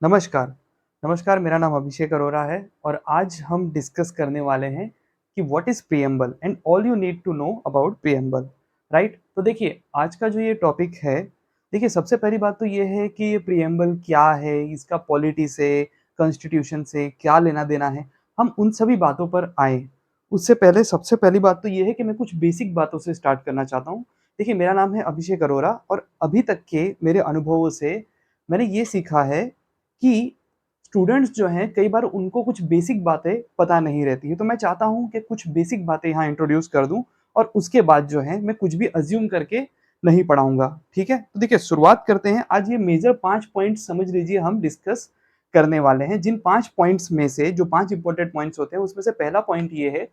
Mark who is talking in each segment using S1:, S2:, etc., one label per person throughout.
S1: नमस्कार। नमस्कार, मेरा नाम अभिषेक अरोरा है और आज हम डिस्कस करने वाले हैं कि what is preamble and all you need to know about preamble, right? तो देखिए, आज का जो ये टॉपिक है, देखिए सबसे पहली बात तो ये है कि ये प्रीएम्बल क्या है, इसका पॉलिटी से, कॉन्स्टिट्यूशन से क्या लेना-देना है, हम उन सभी बातों पर आएँ। उससे पहले सबसे पहली बात तो ये है कि मैं कुछ बेसिक बातों से स्टार्ट करना चाहता हूँ। देखिए, मेरा नाम है अभिषेक अरोरा और अभी तक के मेरे अनुभवों से मैंने ये सीखा है कि स्टूडेंट्स जो हैं कई बार उनको कुछ बेसिक बातें पता नहीं रहती हैं, तो मैं चाहता हूँ कि कुछ बेसिक बातें यहाँ इंट्रोड्यूस कर दूँ और उसके बाद जो है मैं कुछ भी अज़्यूम करके नहीं पढ़ाऊँगा, ठीक है? तो देखिए शुरुआत करते हैं, आज ये मेजर 5 पॉइंट्स समझ लीजिए हम डिस्कस करने वाले हैं, जिन 5 पॉइंट्स में से जो 5 इम्पोर्टेंट पॉइंट्स होते हैं उसमें से पहला पॉइंट ये है,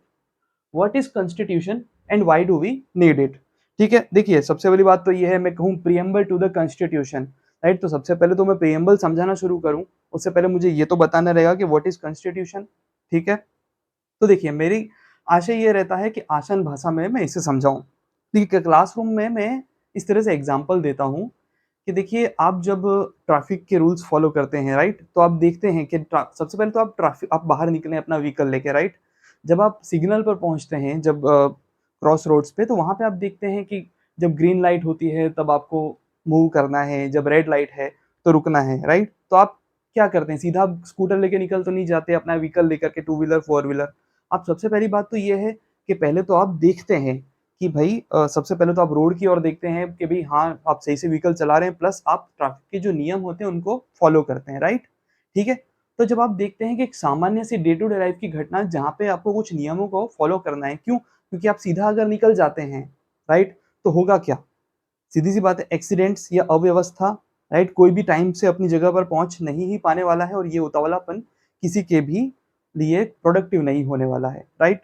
S1: what is constitution and why do we need it? ठीक है, देखिए सबसे पहली बात तो ये है मैं कहूँ preamble to the constitution, right? तो सबसे पहले तो मैं प्रीएम्बल समझाना शुरू करूँ, उससे पहले मुझे ये तो बताना रहेगा कि व्हाट इज़ कॉन्स्टिट्यूशन, ठीक है? तो देखिए मेरी आशय ये रहता है कि आसान भाषा में मैं इसे समझाऊँ। देखिए क्लासरूम में मैं इस तरह से एग्ज़ाम्पल देता हूँ कि देखिए आप जब ट्रैफ़िक के रूल्स फ़ॉलो करते हैं, राइट? तो आप देखते हैं कि सबसे पहले तो आप बाहर निकले अपना व्हीकल लेके, राइट? जब आप सिग्नल पर पहुँचते हैं, जब क्रॉस रोड्स पे, तो वहाँ पे आप देखते हैं कि जब ग्रीन लाइट होती है तब आपको मूव करना है, जब रेड लाइट है तो रुकना है, राइट? तो आप क्या करते हैं, सीधा स्कूटर लेके निकल तो नहीं जाते अपना व्हीकल लेकर के, टू व्हीलर, फोर व्हीलर। आप सबसे पहली बात तो ये है कि पहले तो आप देखते हैं कि भई सबसे पहले तो आप रोड की ओर देखते हैं कि भई हाँ, आप सही से व्हीकल चला रहे हैं, प्लस आप ट्रैफिक के जो नियम होते हैं उनको फॉलो करते हैं, राइट? ठीक है? तो जब आप देखते हैं कि एक सामान्य सी डे टू डे लाइफ की घटना जहाँ पे आपको कुछ नियमों को फॉलो करना है, क्यों? क्योंकि आप सीधा अगर निकल जाते हैं, राइट? तो होगा क्या? सीधी-सी बात है, एक्सीडेंट्स या अव्यवस्था, राइट? कोई भी टाइम से अपनी जगह पर पहुँच नहीं ही पाने वाला है और ये उतावलापन किसी के भी लिए प्रोडक्टिव नहीं होने वाला है, राइट?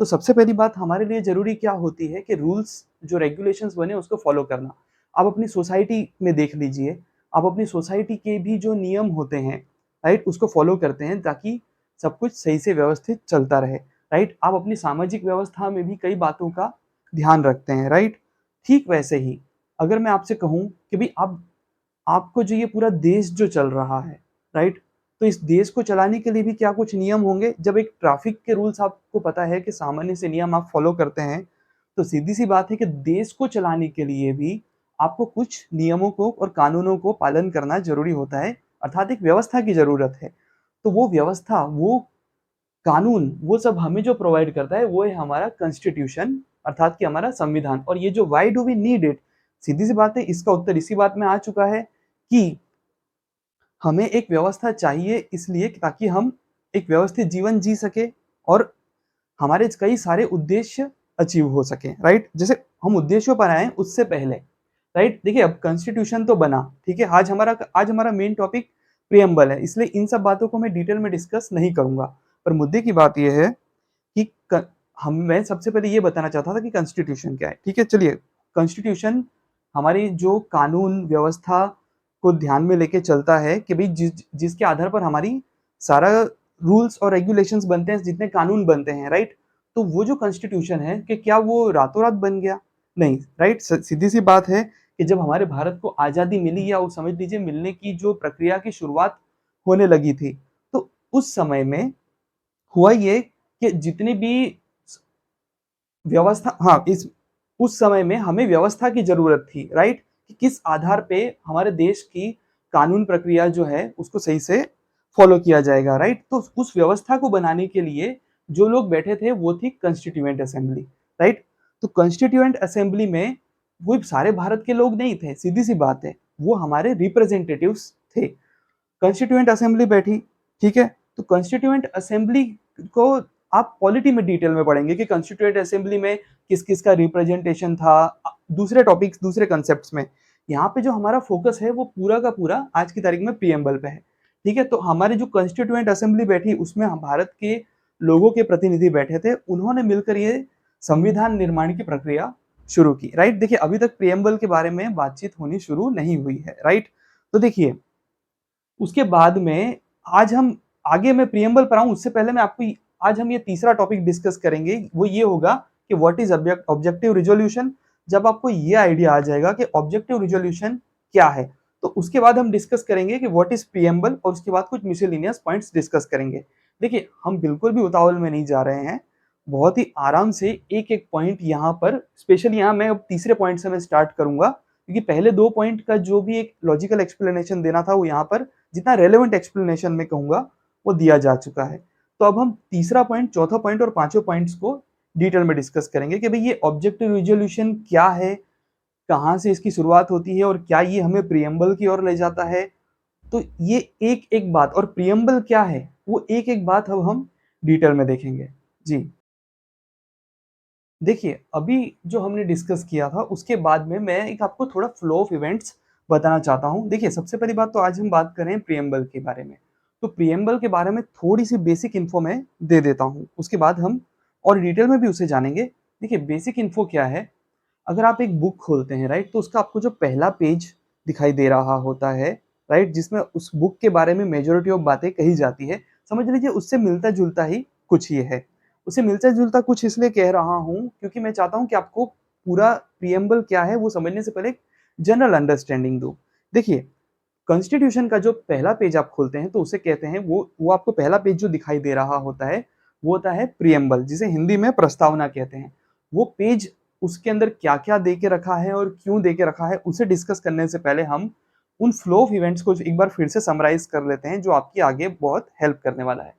S1: तो सबसे पहली बात हमारे लिए ज़रूरी क्या होती है कि रूल्स जो रेगुलेशंस बने उसको फ़ॉलो करना। आप अपनी सोसाइटी में देख लीजिए, आप अपनी सोसाइटी के भी जो नियम होते हैं, राइट? उसको फ़ॉलो करते हैं ताकि सब कुछ सही से व्यवस्थित चलता रहे, राइट? आप अपनी सामाजिक व्यवस्था में भी कई बातों का ध्यान रखते हैं, राइट? ठीक वैसे ही अगर मैं आपसे कहूँ कि भई अब आपको जो ये पूरा देश जो चल रहा है, राइट? तो इस देश को चलाने के लिए भी क्या कुछ नियम होंगे? जब एक ट्रैफ़िक के रूल्स आपको पता है कि सामान्य से नियम आप फ़ॉलो करते हैं, तो सीधी-सी बात है कि देश को चलाने के लिए भी आपको कुछ नियमों को और कानूनों को पालन करना ज़रूरी होता है, अर्थात एक व्यवस्था की ज़रूरत है। तो वो व्यवस्था, वो कानून, वो सब हमें जो प्रोवाइड करता है वो है हमारा कॉन्स्टिट्यूशन, अर्थात कि हमारा संविधान। और ये जो why do we need it, सीधी सी बात है, इसका उत्तर इसी बात में आ चुका है कि हमें एक व्यवस्था चाहिए इसलिए ताकि हम एक व्यवस्थित जीवन जी सके और हमारे कई सारे उद्देश्य अचीव हो सके, राइट? जैसे हम उद्देश्यों पर आए उससे पहले, राइट? देखिए अब कॉन्स्टिट्यूशन तो बना, ठीक है? आज हमारा मेन टॉपिक प्रीएम्बल है, इसलिए इन सब बातों को मैं डिटेल में डिस्कस नहीं करूंगा। पर मुद्दे की बात यह है कि क हम मैं सबसे पहले ये बताना चाहता था कि कॉन्स्टिट्यूशन क्या है, ठीक है? चलिए, कॉन्स्टिट्यूशन हमारी जो कानून व्यवस्था को ध्यान में लेके चलता है कि भई जिसके आधार पर हमारी सारा रूल्स और रेगुलेशंस बनते हैं, जितने कानून बनते हैं, राइट? तो वो जो कॉन्स्टिट्यूशन है कि क्या वो रातों-रात बन गया? नहीं, राइट? सीधी-सी बात है कि जब हमारे भारत को आज़ादी मिली या वो समझ लीजिए मिलने की जो प्रक्रिया की शुरुआत होने लगी थी, तो उस समय में हुआ ये कि जितनी भी व्यवस्था, हाँ, इस उस समय में हमें व्यवस्था की ज़रूरत थी, राइट? कि किस आधार पे हमारे देश की कानून प्रक्रिया जो है उसको सही से फ़ॉलो किया जाएगा, राइट? तो उस व्यवस्था को बनाने के लिए जो लोग बैठे थे वो थी कॉन्स्टिट्यूएंट असेंबली, राइट? तो कॉन्स्टिट्यूएंट असेंबली में वो सारे भारत के लोग नहीं थे, सीधी-सी बात है। वो हमारे रिप्रेजेंटेटिव्स थे। कॉन्स्टिट्यूएंट असेंबली बैठी, ठीक है? तो कॉन्स्टिट्यूएंट असेंबली को आप पॉलिटी में डिटेल में पढ़ेंगे कि कॉन्स्टिट्यूएंट असेंबली में किस-किस का रिप्रेजेंटेशन था, दूसरे टॉपिक्स, दूसरे कॉन्सेप्ट्स में। यहाँ पे जो हमारा फोकस है वो पूरा का पूरा आज की तारीख में प्रीएम्बल पे है, ठीक है? तो हमारी जो कॉन्स्टिट्यूएंट असेंबली बैठी उसमें हम भारत के लोगों के प्रतिनिधि बैठे थे, उन्होंने मिलकर ये संविधान निर्माण की प्रक्रिया शुरू की, राइट? देखिए अभी तक प्रीएम्बल के बारे में बातचीत होनी शुरू नहीं हुई है, राइट? तो देखिए उसके बाद में आज हम आगे मैं प्रीएम्बल पर आऊँ उससे पहले मैं आपको आज हम ये तीसरा टॉपिक डिस्कस करेंगे, वो ये होगा कि व्हाट इज़ ऑब्जेक्टिव रिज़ॉल्यूशन। जब आपको ये आइडिया आ जाएगा कि ऑब्जेक्टिव रिज़ॉल्यूशन क्या है, तो उसके बाद हम डिस्कस करेंगे कि व्हाट इज प्रीएम्बल, और उसके बाद कुछ मिसलेनियस पॉइंट्स डिस्कस करेंगे। देखिए, हम बिल्कुल भी उतावल में नहीं जा रहे हैं, बहुत ही आराम से एक एक पॉइंट यहाँ पर, स्पेशली यहाँ मैं अब तीसरे पॉइंट से मैं स्टार्ट करूंगा, क्योंकि पहले दो पॉइंट का जो भी एक लॉजिकल एक्सप्लेनेशन देना था वो यहाँ पर जितना रेलेवेंट एक्सप्लेनेशन में कहूंगा वो दिया जा चुका है। तो अब हम तीसरा पॉइंट, चौथा पॉइंट और पांचों पॉइंट्स को डिटेल में डिस्कस करेंगे कि भाई ये ऑब्जेक्टिव रिजोल्यूशन क्या है, कहाँ से इसकी शुरुआत होती है और क्या ये हमें प्रियम्बल की ओर ले जाता है। तो ये एक एक बात, और प्रियम्बल क्या है वो एक एक बात अब हम डिटेल में देखेंगे। जी देखिए, अभी जो हमने डिस्कस किया था उसके बाद में मैं एक आपको थोड़ा फ्लो ऑफ इवेंट्स बताना चाहता हूँ। देखिए, सबसे पहली बात तो आज हम बात कर रहे हैं प्रियम्बल के बारे में। तो प्रियम्बल के बारे में थोड़ी सी बेसिक इन्फो मैं दे देता हूँ, उसके बाद हम और डिटेल में भी उसे जानेंगे। देखिए, बेसिक इन्फो क्या है, अगर आप एक बुक खोलते हैं राइट, तो उसका आपको जो पहला पेज दिखाई दे रहा होता है राइट, जिसमें उस बुक के बारे में मेजोरिटी ऑफ बातें कही जाती है, समझ लीजिए उससे मिलता जुलता ही कुछ ये है। उसे मिलता जुलता कुछ इसलिए कह रहा हूँ क्योंकि मैं चाहता हूँ कि आपको पूरा प्रियम्बल क्या है वो समझने से पहले एक जनरल अंडरस्टैंडिंग दो। देखिए, कॉन्स्टिट्यूशन का जो पहला पेज आप खोलते हैं तो उसे कहते हैं, वो आपको पहला पेज जो दिखाई दे रहा होता है वो होता है प्रियम्बल, जिसे हिंदी में प्रस्तावना कहते हैं। वो पेज, उसके अंदर क्या क्या दे के रखा है और क्यों दे के रखा है उसे डिस्कस करने से पहले हम उन फ्लो ऑफ इवेंट्स को एक बार फिर से समराइज कर लेते हैं, जो आपकी आगे बहुत हेल्प करने वाला है।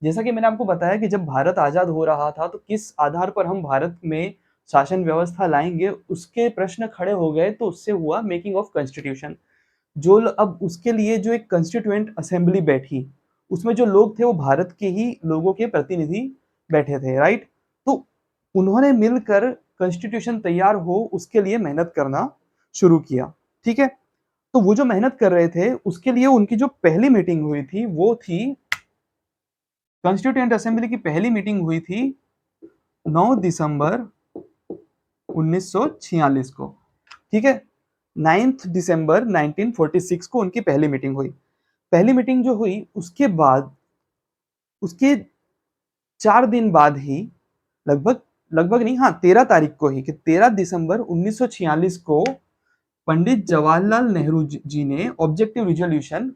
S1: जैसा कि मैंने आपको बताया कि जब भारत आजाद हो रहा था तो किस आधार पर हम भारत में शासन व्यवस्था लाएंगे उसके प्रश्न खड़े हो गए, तो उससे हुआ मेकिंग ऑफ कॉन्स्टिट्यूशन। अब उसके लिए जो एक कंस्टिट्यूएंट असेंबली बैठी, उसमें जो लोग थे वो भारत के ही लोगों के प्रतिनिधि बैठे थे राइट। तो उन्होंने मिलकर कॉन्स्टिट्यूशन तैयार हो उसके लिए मेहनत करना शुरू किया। ठीक है, तो वो जो मेहनत कर रहे थे उसके लिए उनकी जो पहली मीटिंग हुई थी वो थी, कॉन्स्टिट्यूएंट असेंबली की पहली मीटिंग हुई थी 9 दिसंबर 1946 को। ठीक है, 9 दिसंबर 1946 को उनकी पहली मीटिंग हुई। पहली मीटिंग जो हुई उसके बाद, उसके 4 दिन बाद ही, लगभग लगभग नहीं, हाँ 13 तारीख को ही, कि 13 दिसंबर 1946 को पंडित जवाहरलाल नेहरू जी ने ऑब्जेक्टिव रिजोल्यूशन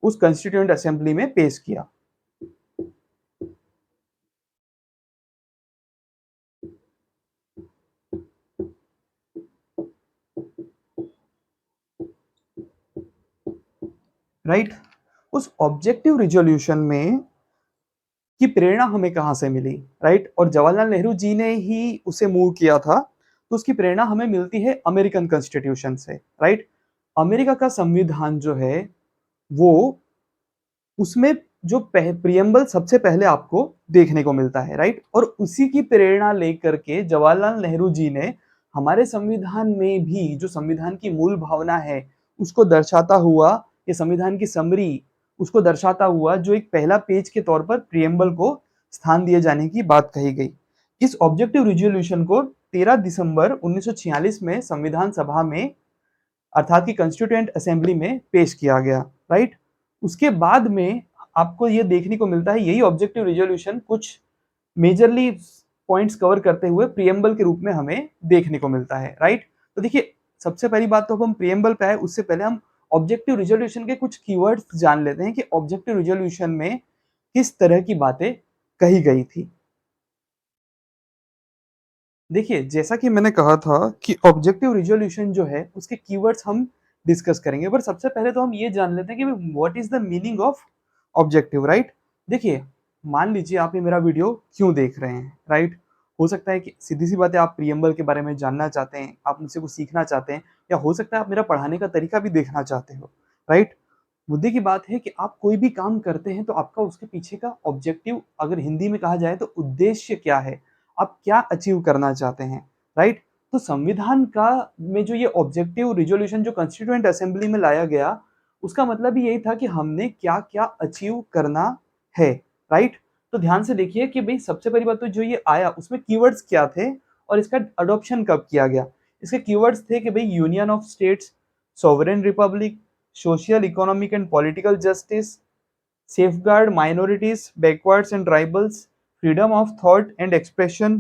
S1: उस कॉन्स्टिट्यूएंट असेंबली में पेश किया। राइट, उस ऑब्जेक्टिव रिजोल्यूशन में की प्रेरणा हमें कहाँ से मिली, राइट, और जवाहरलाल नेहरू जी ने ही उसे मूव किया था, तो उसकी प्रेरणा हमें मिलती है अमेरिकन कॉन्स्टिट्यूशन से। राइट, अमेरिका का संविधान जो है वो, उसमें जो प्रियम्बल सबसे पहले आपको देखने को मिलता है राइट, और उसी की प्रेरणा लेकर के जवाहरलाल नेहरू जी ने हमारे संविधान में भी जो संविधान की मूल भावना है उसको दर्शाता हुआ, ये संविधान की समरी, उसको दर्शाता हुआ जो एक पहला पेज के तौर पर प्रियम्बल को स्थान दिए जाने की बात कही गई। इस ऑब्जेक्टिव रिजोल्यूशन को 13 दिसंबर 1946 में संविधान सभा में, अर्थात की कॉन्स्टिट्यूएंट असेंबली में पेश किया गया। राइट, उसके बाद में आपको ये देखने को मिलता है, यही ऑब्जेक्टिव रिजोल्यूशन कुछ मेजरली पॉइंट्स कवर करते हुए प्रियम्बल के रूप में हमें देखने को मिलता है। राइट, तो देखिए, सबसे पहली बात तो हम प्रियम्बल पे आए उससे पहले हम ऑब्जेक्टिव रिजोल्यूशन के कुछ कीवर्ड्स जान लेते हैं कि ऑब्जेक्टिव रिजोल्यूशन में किस तरह की बातें कही गई थी। देखिए, जैसा कि मैंने कहा था कि ऑब्जेक्टिव रिजोल्यूशन जो है उसके कीवर्ड्स हम डिस्कस करेंगे, पर सबसे पहले तो हम ये जान लेते हैं कि what is the meaning of objective. Right, देखिए, मान लीजिए आप ये मेरा वीडियो क्यों देख रहे हैं। राइट, हो सकता है कि सीधी सी बात है आप प्रियम्बल के बारे में जानना चाहते हैं, आप मुझसे कुछ सीखना चाहते हैं, या हो सकता है आप मेरा पढ़ाने का तरीका भी देखना चाहते हो। राइट, मुद्दे की बात है कि आप कोई भी काम करते हैं तो आपका उसके पीछे का ऑब्जेक्टिव, अगर हिंदी में कहा जाए तो उद्देश्य क्या है, आप क्या अचीव करना चाहते हैं। राइट, तो संविधान का में जो ये ऑब्जेक्टिव रिजोल्यूशन जो कॉन्स्टिट्यूएंट असेंबली में लाया गया, उसका मतलब ही यही था कि हमने क्या क्या अचीव करना है। राइट, तो ध्यान से देखिए कि भाई सबसे पहली बात तो जो ये आया उसमें कीवर्ड्स क्या थे और इसका अडॉप्शन कब किया गया। इसके कीवर्ड्स थे कि भाई union of states, sovereign Republic, social, economic and political justice, safeguard minorities, backwards and tribals, freedom of thought and expression,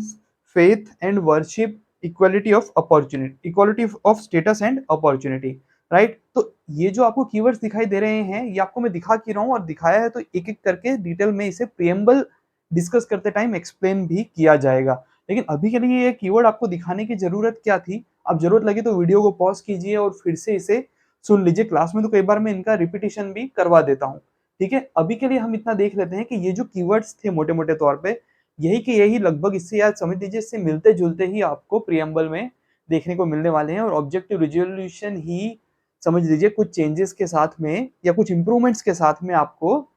S1: faith and worship, equality of opportunity, equality of status and opportunity. Right. तो ये जो आपको keywords दिखाई दे रहे हैं, ये आपको मैं दिखा क्यों रहा हूँ और दिखाया है तो एक एक करके डिटेल में इसे प्रियम्बल डिस्कस करते टाइम एक्सप्लेन भी किया जाएगा। लेकिन अभी के लिए ये कीवर्ड आपको दिखाने की जरूरत क्या थी? आप जरूरत लगे तो वीडियो को पॉज कीजिए और फिर से इसे सुन लीजिए। क्लास में तो कई बार मैं इनका रिपीटिशन भी करवा देता हूँ। ठीक है, अभी के लिए हम इतना देख लेते हैं कि ये जो कीवर्ड्स थे मोटे मोटे तौर पे, यही के यही लगभग, इससे याद समझ लीजिए, इससे मिलते जुलते ही आपको प्रियम्बल में देखने को मिलने वाले हैं। और ऑब्जेक्टिव रिजोल्यूशन ही समझ लीजिए कुछ चेंजेस के साथ में या कुछ इंप्रूवमेंट्स के साथ में आपको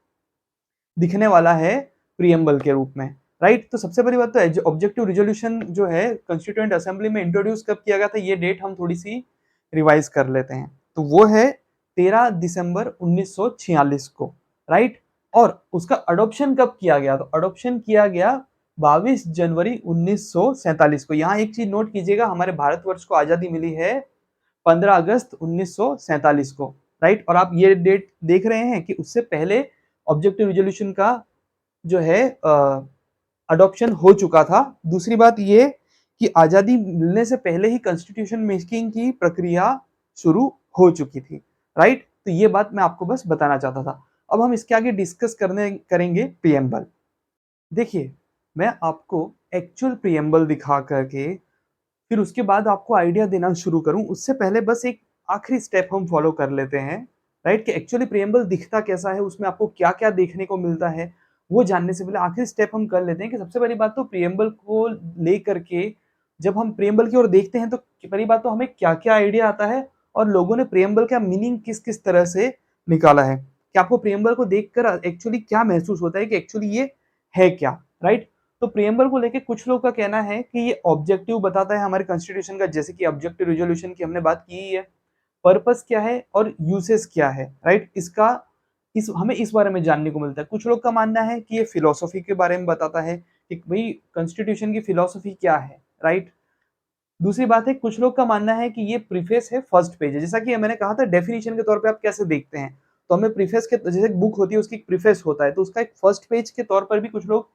S1: दिखने वाला है प्रियम्बल के रूप में, राइट। तो सबसे बड़ी बात तो ऑब्जेक्टिव रिजोल्यूशन जो है कॉन्स्टिट्यूएंट असेंबली में इंट्रोड्यूस कब किया गया था, ये डेट हम थोड़ी सी रिवाइज कर लेते हैं। तो वो है 13 दिसंबर 1946 को, राइट। और उसका अडॉप्शन कब किया गया, तो अडॉप्शन किया गया 22 जनवरी 1947 को। यहाँ एक चीज नोट कीजिएगा, हमारे भारतवर्ष को आजादी मिली है 15 अगस्त 1947 को, राइट। और आप ये डेट देख रहे हैं कि उससे पहले ऑब्जेक्टिव रिजोल्यूशन का जो है अडॉप्शन हो चुका था। दूसरी बात ये कि आजादी मिलने से पहले ही कॉन्स्टिट्यूशन मेकिंग की प्रक्रिया शुरू हो चुकी थी, राइट। तो ये बात मैं आपको बस बताना चाहता था। अब हम इसके आगे डिस्कस करेंगे प्रियम्बल। देखिए, मैं आपको एक्चुअल प्रियम्बल दिखा करके फिर उसके बाद आपको आइडिया देना शुरू करूं, उससे पहले बस एक आखिरी स्टेप हम फॉलो कर लेते हैं, राइट। कि एक्चुअली प्रियम्बल दिखता कैसा है, उसमें आपको क्या क्या देखने को मिलता है, वो जानने से पहले आखिरी स्टेप हम कर लेते हैं कि सबसे पहली बात तो प्रियम्बल को लेकर के जब हम प्रियम्बल की ओर देखते हैं तो पहली बात तो हमें क्या क्या आइडिया आता है और लोगों ने प्रियम्बल का मीनिंग किस किस तरह से निकाला है। कि आपको प्रियम्बल को देखकर एक्चुअली क्या महसूस होता है कि एक्चुअली ये है क्या, राइट। तो प्रियम्बल को लेके कुछ लोग का कहना है कि ये ऑब्जेक्टिव बताता है हमारे कॉन्स्टिट्यूशन का, जैसे कि ऑब्जेक्टिव रिजोल्यूशन की हमने बात की है। पर्पस क्या है और यूसेस क्या है, राइट। इसका हमें इस बारे में जानने को मिलता है। कुछ लोग का मानना है कि ये फिलोसॉफी के बारे में बताता है कि भाई कॉन्स्टिट्यूशन की फिलोसॉफी क्या है, राइट। दूसरी बात है, कुछ लोग का मानना है कि ये प्रीफेस है, फर्स्ट पेज है। जैसा कि मैंने कहा था डेफिनेशन के तौर पे आप कैसे देखते हैं, तो हमें प्रीफेस के, जैसे बुक होती है उसकी प्रीफेस होता है, तो उसका एक फर्स्ट पेज के तौर पर भी कुछ लोग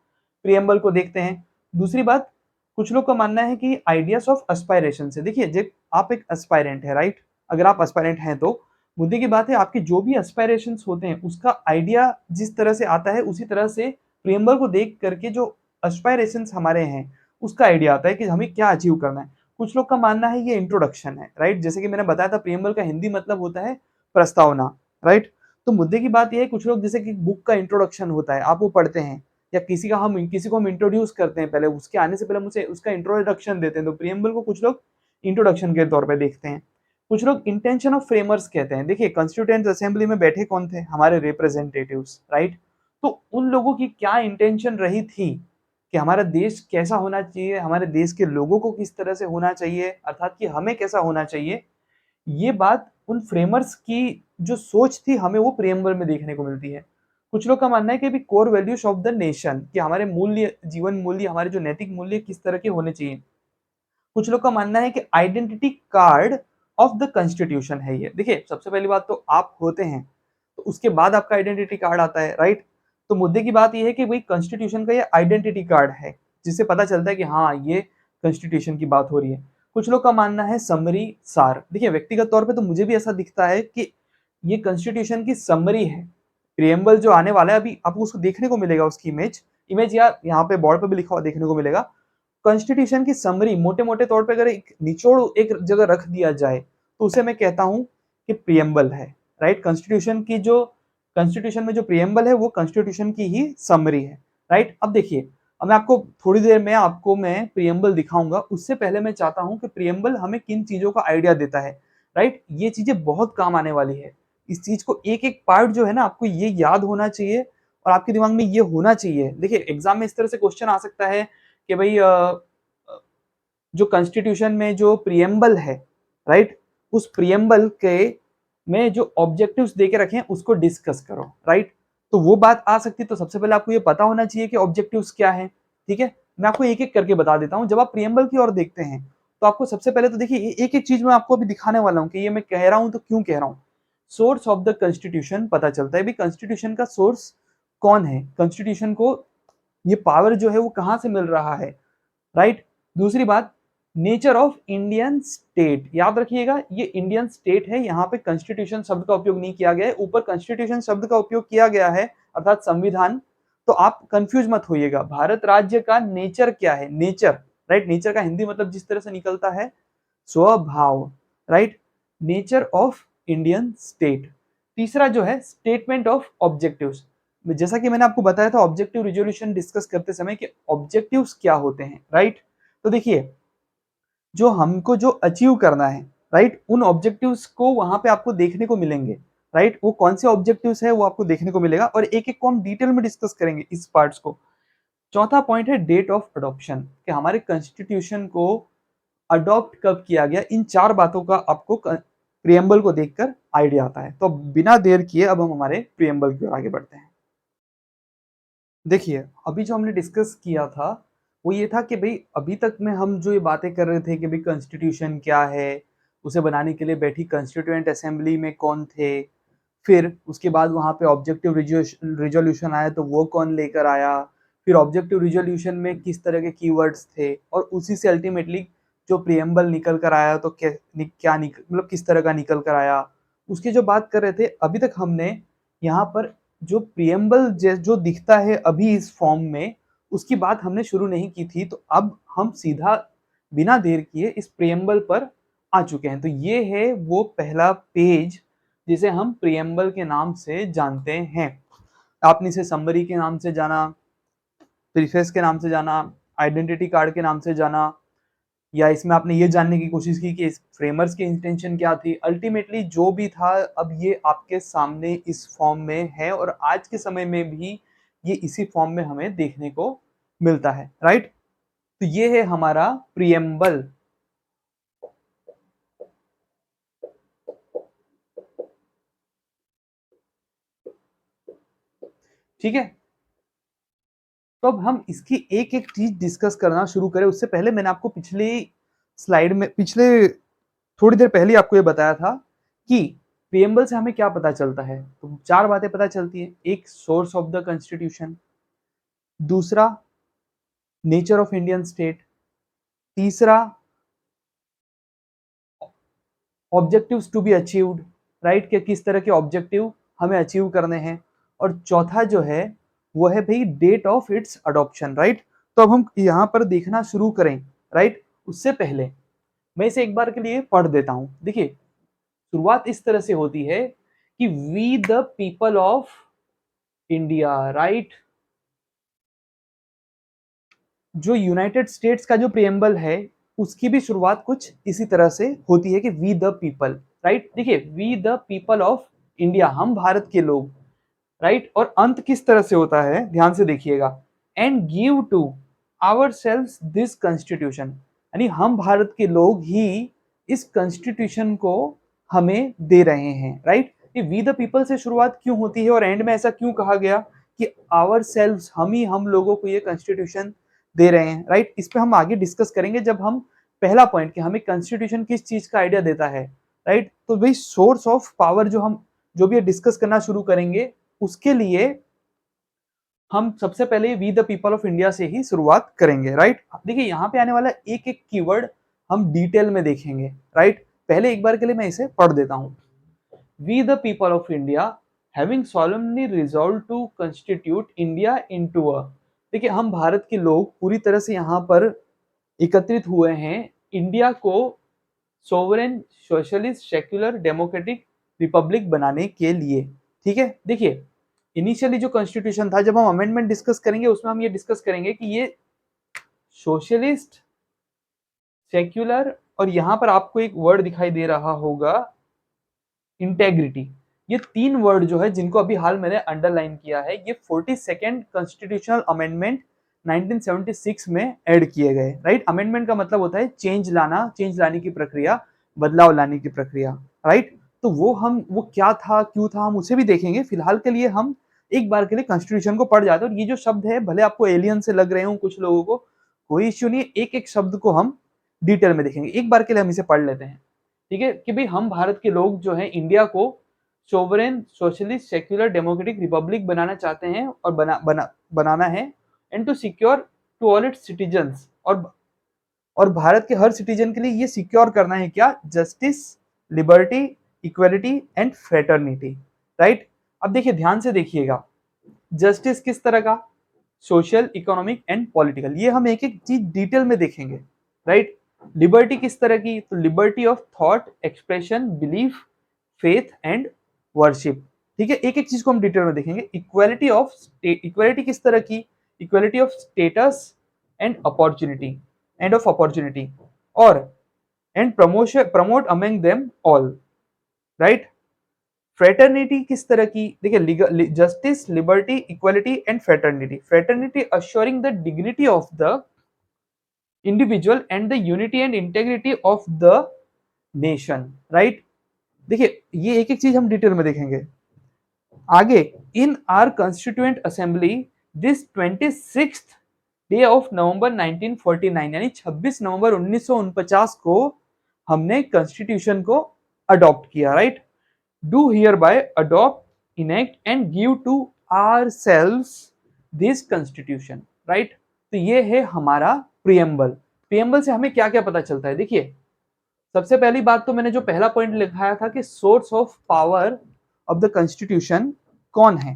S1: प्रियम्बल को देखते हैं। दूसरी बात, कुछ लोग का मानना है कि आइडियाज ऑफ एस्पायरेशन से, देखिए जब आप एक एस्पायरेंट है, राइट, अगर आप एस्पायरेंट हैं तो मुद्दे की बात है आपके जो भी एस्पायरेशन होते हैं उसका आइडिया जिस तरह से आता है उसी तरह से प्रियम्बल को देख करके जो एस्पायरेशन हमारे हैं उसका आइडिया आता है कि हमें क्या अचीव करना है। कुछ लोग का मानना है ये इंट्रोडक्शन है, राइट। जैसे कि मैंने बताया था प्रियम्बल का हिंदी मतलब होता है प्रस्तावना, राइट। तो मुद्दे की बात यह है, कुछ लोग जैसे कि बुक का इंट्रोडक्शन होता है, आप वो पढ़ते हैं या किसी को हम इंट्रोड्यूस करते हैं, पहले उसके आने से पहले हम उसे उसका इंट्रोडक्शन देते हैं, तो प्रियम्बल को कुछ लोग इंट्रोडक्शन के तौर पे देखते हैं। कुछ लोग इंटेंशन ऑफ फ्रेमर्स कहते हैं। देखिए कॉन्स्टिट्यूएंट असेंबली में बैठे कौन थे, हमारे रिप्रेजेंटेटिव्स, राइट। तो उन लोगों की क्या इंटेंशन रही थी कि हमारा देश कैसा होना चाहिए, हमारे देश के लोगों को किस तरह से होना चाहिए, अर्थात कि हमें कैसा होना चाहिए, ये बात उन फ्रेमर्स की जो सोच थी हमें वो प्रियम्बल में देखने को मिलती है। कुछ लोग का मानना है कि भी core values of the nation, कि हमारे मूल्य, जीवन मूल्य, हमारे जो नैतिक मूल्य किस तरह के होने चाहिए। कुछ लोग का मानना है कि identity card of the constitution है ये। देखिए सबसे पहली बात तो आप होते हैं तो उसके बाद आपका आइडेंटिटी कार्ड आता है, राइट। तो मुद्दे की बात ये है कि भाई कॉन्स्टिट्यूशन का ये आइडेंटिटी कार्ड है जिससे पता चलता है कि हाँ ये कॉन्स्टिट्यूशन की बात हो रही है। कुछ लोग का मानना है समरी, सार। देखिए व्यक्तिगत तौर पे तो मुझे भी ऐसा दिखता है कि ये कॉन्स्टिट्यूशन की समरी है। प्रियम्बल जो आने वाला है अभी आपको उसको देखने को मिलेगा, उसकी इमेज इमेज या यहाँ पे बोर्ड पे भी लिखा हुआ देखने को मिलेगा। कॉन्स्टिट्यूशन की समरी मोटे मोटे तौर पे अगर एक निचोड़ एक जगह रख दिया जाए तो उसे मैं कहता हूं कि प्रियम्बल है, राइट। कॉन्स्टिट्यूशन में जो प्रियम्बल है वो कॉन्स्टिट्यूशन की ही समरी है, राइट। अब देखिए, अब मैं आपको थोड़ी देर में आपको मैं प्रियम्बल दिखाऊंगा, उससे पहले मैं चाहता हूं कि प्रियम्बल हमें किन चीजों का आइडिया देता है, राइट। ये चीजें बहुत काम आने वाली है। इस चीज को एक एक पार्ट जो है ना आपको ये याद होना चाहिए और आपके दिमाग में ये होना चाहिए। देखिए एग्जाम में इस तरह से क्वेश्चन आ सकता है कि भाई जो कॉन्स्टिट्यूशन में जो प्रियम्बल है, राइट, उस प्रियम्बल के में जो ऑब्जेक्टिव्स दे के रखे हैं उसको डिस्कस करो, राइट। तो वो बात आ सकती है। तो सबसे पहले आपको ये पता होना चाहिए कि ऑब्जेक्टिव्स क्या है, ठीक है। मैं आपको एक एक करके बता देता हूँ। जब आप प्रियम्बल की ओर देखते हैं तो आपको सबसे पहले तो देखिए एक एक चीज मैं आपको अभी दिखाने वाला हूँ कि ये मैं कह रहा हूँ तो क्यों कह रहा हूँ। सोर्स ऑफ द कॉन्स्टिट्यूशन पता चलता है, भी कॉन्स्टिट्यूशन का सोर्स कौन है, कॉन्स्टिट्यूशन को ये पावर जो है वो कहां से मिल रहा है, राइट। दूसरी बात, नेचर ऑफ इंडियन स्टेट, याद रखिएगा ये इंडियन स्टेट है, यहाँ पे कॉन्स्टिट्यूशन शब्द का उपयोग नहीं किया गया है, ऊपर कॉन्स्टिट्यूशन शब्द का उपयोग किया गया है अर्थात संविधान। तो आप कंफ्यूज मत होइएगा, भारत राज्य का नेचर क्या है, नेचर, राइट, नेचर का हिंदी मतलब जिस तरह से निकलता है स्वभाव, right, nature of Indian state. तीसरा जो है स्टेटमेंट ऑफ ऑब्जेक्टिव्स, जैसा कि मैंने आपको बताया था ऑब्जेक्टिव रिजोल्यूशन डिस्कस करते समय कि ऑब्जेक्टिव्स क्या होते हैं, राइट। तो देखिए जो हमको जो अचीव करना है, राइट, उन ऑब्जेक्टिव्स को वहां पे आपको देखने को मिलेंगे, राइट, वो कौन से ऑब्जेक्टिव्स है वो आपको देखने को मिलेगा और एक एक को हम डिटेल में डिस्कस करेंगे इस पार्ट्स को। चौथा पॉइंट है डेट ऑफ अडॉप्शन, कि हमारे कॉन्स्टिट्यूशन को अडॉप्ट कब किया गया, इन चार बातों का आपको प्रियम्बल को देखकर आइडिया आता है। तो बिना देर किए अब हम हमारे प्रियम्बल की ओर आगे बढ़ते हैं। देखिए अभी जो हमने डिस्कस किया था वो ये था कि भाई अभी तक में हम जो ये बातें कर रहे थे कि भाई कॉन्स्टिट्यूशन क्या है, उसे बनाने के लिए बैठी कॉन्स्टिट्यूएंट असेंबली में कौन थे, फिर उसके बाद वहाँ पे ऑब्जेक्टिव रिजोल्यूशन आया तो वो कौन लेकर आया, फिर ऑब्जेक्टिव रिजोल्यूशन में किस तरह के कीवर्ड्स थे और उसी से अल्टीमेटली जो प्रियम्बल निकल कर आया तो क्या मतलब किस तरह का निकल कर आया, उसकी जो बात कर रहे थे। अभी तक हमने यहाँ पर जो प्रियम्बल जो दिखता है अभी इस फॉर्म में, उसकी बात हमने शुरू नहीं की थी, तो अब हम सीधा बिना देर किए इस प्रियम्बल पर आ चुके हैं। तो ये है वो पहला पेज जिसे हम प्रियम्बल के नाम से जानते हैं। आपने इसे समरी के नाम से जाना, प्रीफेस के नाम से जाना, आइडेंटिटी कार्ड के नाम से जाना, या इसमें आपने ये जानने की कोशिश की कि इस फ्रेमर्स की इंटेंशन क्या थी, अल्टीमेटली जो भी था अब ये आपके सामने इस फॉर्म में है और आज के समय में भी ये इसी फॉर्म में हमें देखने को मिलता है, राइट। तो ये है हमारा प्रियम्बल। ठीक है, तो अब हम इसकी एक एक चीज डिस्कस करना शुरू करें उससे पहले मैंने आपको पिछले स्लाइड में, पिछले थोड़ी देर पहले आपको ये बताया था कि प्रियम्बल से हमें क्या पता चलता है। तो चार बातें पता चलती है, एक सोर्स ऑफ द कॉन्स्टिट्यूशन, दूसरा नेचर ऑफ इंडियन स्टेट, तीसरा objectives to be achieved, right, कि किस तरह के ऑब्जेक्टिव हमें अचीव करने हैं, और चौथा जो है वो है भाई date of its adoption, right. तो अब हम यहाँ पर देखना शुरू करें, राइट, उससे पहले मैं इसे एक बार के लिए पढ़ देता हूं। देखिए शुरुआत इस तरह से होती है कि we the people of India, right, जो यूनाइटेड स्टेट्स का जो प्रियम्बल है उसकी भी शुरुआत कुछ इसी तरह से होती है कि वी द पीपल, राइट। देखिए we the people of India, हम भारत के लोग, राइट, और अंत किस तरह से होता है ध्यान से देखिएगा, and give to ourselves this constitution, यानी हम भारत के लोग ही इस कॉन्स्टिट्यूशन को हमें दे रहे हैं, राइट। ये वी द पीपल से शुरुआत क्यों होती है और एंड में ऐसा क्यों कहा गया कि आवर सेल्व्स, हम ही हम लोगों को ये कॉन्स्टिट्यूशन दे रहे हैं, राइट। इस पे हम आगे डिस्कस करेंगे जब हम पहला पॉइंट कि हमें कॉन्स्टिट्यूशन किस चीज का आइडिया देता है, राइट। तो भाई सोर्स ऑफ पावर जो हम जो भी डिस्कस करना शुरू करेंगे उसके लिए हम सबसे पहले we the people of India से ही शुरुआत करेंगे, राइट। देखिए यहाँ पे आने वाला एक एक कीवर्ड हम डिटेल में देखेंगे, राइट। पहले एक बार के लिए मैं इसे पढ़ देता हूँ। We the people of India having solemnly resolved to constitute India into a, देखिए हम भारत के लोग पूरी तरह से यहाँ पर एकत्रित हुए हैं इंडिया को sovereign socialist secular democratic Republic बनाने के लिए, ठीक है। देखिए इनिशियली जो कॉन्स्टिट्यूशन था, जब हम अमेंडमेंट डिस्कस करेंगे उसमें हम ये डिस्कस करेंगे कि ये सोशलिस्ट, सेक्युलर, और यहां पर आपको एक वर्ड दिखाई दे रहा होगा इंटेग्रिटी, ये तीन वर्ड जो है जिनको अभी हाल मैंने अंडरलाइन किया है, ये 42nd कॉन्स्टिट्यूशनल अमेंडमेंट 1976 में ऐड किए गए, राइट। अमेंडमेंट का मतलब होता है चेंज लाना, चेंज लाने की प्रक्रिया, बदलाव लाने की प्रक्रिया, राइट। तो वो क्या था क्यों था हम उसे भी देखेंगे, फिलहाल के लिए हम एक बार के लिए कॉन्स्टिट्यूशन को पढ़ जाते हैं। और ये जो शब्द है भले आपको एलियन से लग रहे हो कुछ लोगों को, कोई इश्यू नहीं, एक एक शब्द को हम डिटेल में देखेंगे। एक बार के लिए हम इसे पढ़ लेते हैं, ठीक है, कि भाई हम भारत के लोग जो हैं इंडिया को sovereign socialist secular democratic republic बनाना चाहते हैं और बनाना है, and to secure to all its citizens, और और भारत के हर सिटीजन के लिए ये सिक्योर करना है क्या, justice, liberty, equality and fraternity, right. अब देखिए ध्यान से देखिएगा, जस्टिस किस तरह का, सोशल, इकोनॉमिक एंड पॉलिटिकल, ये हम एक एक चीज डिटेल में देखेंगे, राइट। लिबर्टी किस तरह की, तो liberty of thought, expression, belief, faith and worship, ठीक है, एक एक चीज को हम डिटेल में देखेंगे। इक्वालिटी किस तरह की, equality of status and opportunity, and of opportunity, और and promote among them all, right. Fraternity किस तरह की, देखिए justice, liberty, equality and fraternity. Fraternity assuring the dignity of the individual and the unity and integrity of the nation, right. देखिए ये एक एक चीज हम डिटेल में देखेंगे आगे। इन are constituent assembly this 26th day of November 1949, यानी 26 नवंबर 1949 को हमने कॉन्स्टिट्यूशन को अडॉप्ट किया, right. Do hereby adopt, enact and give to ourselves this constitution, right. तो ये है हमारा प्रियम्बल। प्रियम्बल से हमें क्या क्या पता चलता है, देखिए सबसे पहली बात तो मैंने जो पहला पॉइंट लिखाया था कि source of power of the constitution कौन है,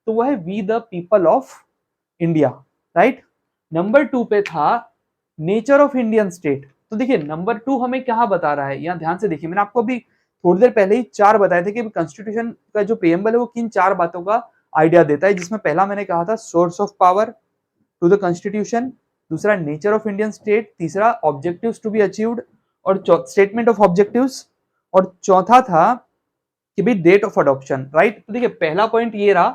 S1: तो वह है we the people of India, right. Number 2 पे था नेचर ऑफ इंडियन स्टेट। तो देखिए नंबर 2 हमें क्या बता रहा है, यहाँ ध्यान से देखिए, मैंने आपको अभी थोड़ी देर पहले ही 4 बताए थे कि कॉन्स्टिट्यूशन का जो प्रियम्बल है वो किन 4 बातों का आइडिया देता है, जिसमें पहला मैंने कहा था source of power to the constitution, दूसरा नेचर ऑफ इंडियन स्टेट, तीसरा ऑब्जेक्टिव्स टू बी अचीव्ड और स्टेटमेंट ऑफ ऑब्जेक्टिव्स, और चौथा था कि भाई डेट ऑफ अडॉप्शन, राइट। तो देखिए पहला पॉइंट ये रहा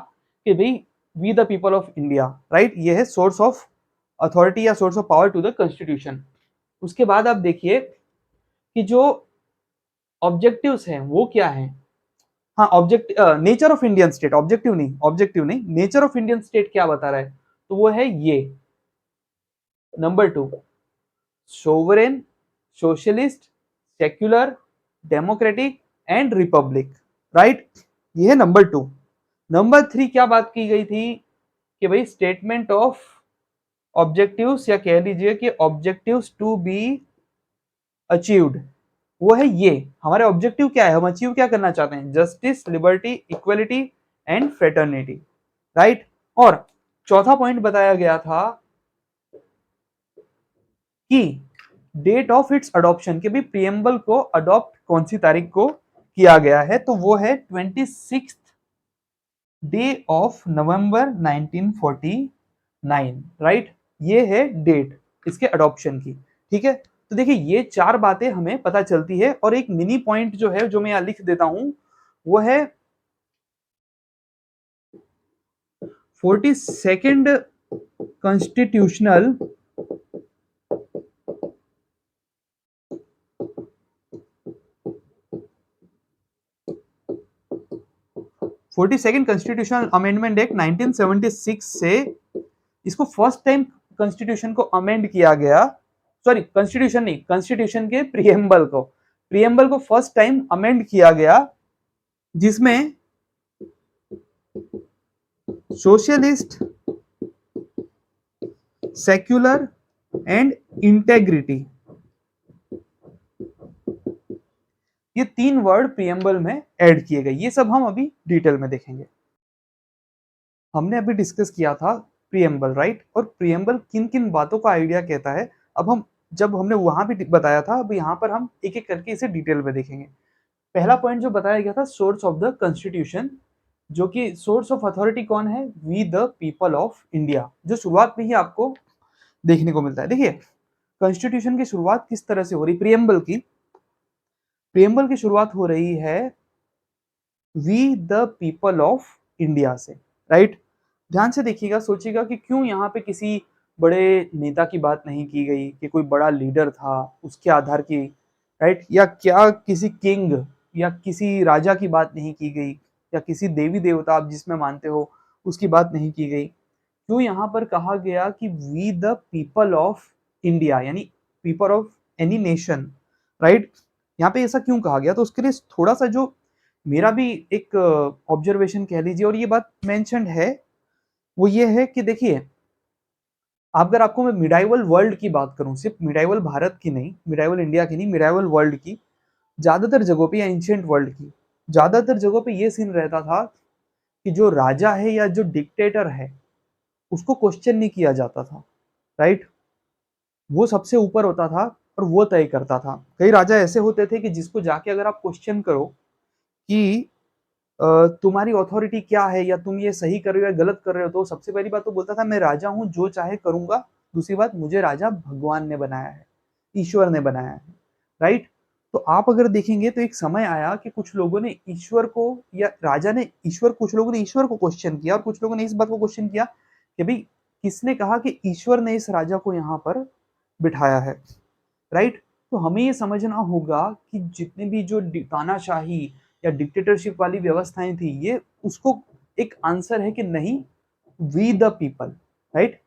S1: कि भाई we the people of India, right, ये है सोर्स ऑफ अथॉरिटी या source of power to the constitution. उसके बाद आप देखिए कि जो ऑब्जेक्टिव्स हैं वो क्या है, हाँ object nature of Indian state, objective नहीं, नेचर ऑफ इंडियन स्टेट क्या बता रहा है, तो वो है ये number 2, sovereign, socialist, secular, democratic and Republic, right, ये है नंबर 2। नंबर 3 क्या बात की गई थी कि भाई स्टेटमेंट ऑफ ऑब्जेक्टिव्स, या कह लीजिए कि ऑब्जेक्टिव्स टू बी अचीव्ड, वो है ये हमारे ऑब्जेक्टिव क्या है, हम अचीव क्या करना चाहते हैं, justice, liberty, equality and fraternity, right. और चौथा पॉइंट बताया गया था कि डेट ऑफ इट्स अडॉप्शन, के भी प्रियम्बल को अडॉप्ट कौन सी तारीख को किया गया है, तो वो है 26th day of November 1949, right. ये है डेट इसके अडॉप्शन की, ठीक है। तो देखिए ये 4 बातें हमें पता चलती है, और एक मिनी पॉइंट जो है जो मैं यहां लिख देता हूं वो है 42nd constitutional 42nd constitutional amendment act 1976 से इसको फर्स्ट टाइम कॉन्स्टिट्यूशन को अमेंड किया गया, सॉरी कॉन्स्टिट्यूशन नहीं, कॉन्स्टिट्यूशन के प्रियम्बल को फर्स्ट टाइम अमेंड किया गया, जिसमें सोशलिस्ट, सेक्युलर एंड इंटेग्रिटी, ये 3 वर्ड प्रियम्बल में ऐड किए गए। ये सब हम अभी डिटेल में देखेंगे। हमने अभी डिस्कस किया था प्रियम्बल, राइट, और प्रियम्बल किन किन बातों का आइडिया कहता है। अब हम जब हमने वहां भी बताया था, अब यहाँ पर हम एक एक करके इसे डिटेल में देखेंगे। पहला पॉइंट जो बताया गया था सोर्स ऑफ द कॉन्स्टिट्यूशन, जो कि सोर्स ऑफ अथॉरिटी कौन है, we the people of India, जो शुरुआत में ही आपको देखने को मिलता है। देखिए कॉन्स्टिट्यूशन की शुरुआत किस तरह से हो रही, प्रियम्बल की शुरुआत हो रही है we the people of India से, राइट। ध्यान से देखिएगा, सोचिएगा कि क्यों यहाँ पे किसी बड़े नेता की बात नहीं की गई, कि कोई बड़ा लीडर था उसके आधार की, राइट, या क्या किसी किंग या किसी राजा की बात नहीं की गई, या किसी देवी देवता आप जिसमें मानते हो उसकी बात नहीं की गई। क्यों यहाँ पर कहा गया कि we the people of India, यानी people of any nation, right, यहाँ पे ऐसा क्यों कहा गया, तो उसके लिए थोड़ा सा जो मेरा भी एक ऑब्जर्वेशन कह लीजिए, और ये बात मेंशन्ड है, वो ये है कि देखिए अगर आपको मैं मिडाइवल वर्ल्ड की बात करूं, सिर्फ मिडाइवल भारत की नहीं, मिडाइवल इंडिया की नहीं, मिडाइवल वर्ल्ड की ज्यादातर जगहों पे या एंशियंट वर्ल्ड की ज्यादातर जगहों पे ये सीन रहता था कि जो राजा है या जो डिक्टेटर है उसको क्वेश्चन नहीं किया जाता था, राइट। वो सबसे ऊपर होता था और वो तय करता था। कई राजा ऐसे होते थे कि जिसको जाके अगर आप क्वेश्चन करो कि तुम्हारी अथॉरिटी क्या है या तुम ये सही कर रहे हो या गलत कर रहे हो, तो सबसे पहली बात तो बोलता था मैं राजा हूँ, जो चाहे करूंगा। दूसरी बात, मुझे राजा भगवान ने बनाया है, ईश्वर ने बनाया है, राइट। तो आप अगर देखेंगे तो एक समय आया कि कुछ लोगों ने ईश्वर को या राजा ने ईश्वर कुछ लोगों ने ईश्वर को क्वेश्चन किया और कुछ लोगों ने इस बात को क्वेश्चन किया कि भाई किसने कहा कि ईश्वर ने इस राजा को यहाँ पर बिठाया है, राइट। तो हमें ये समझना होगा कि जितने भी जो तानाशाही या डिक्टेटरशिप वाली व्यवस्थाएं थी, ये उसको एक आंसर है कि नहीं, वी द पीपल, राइट।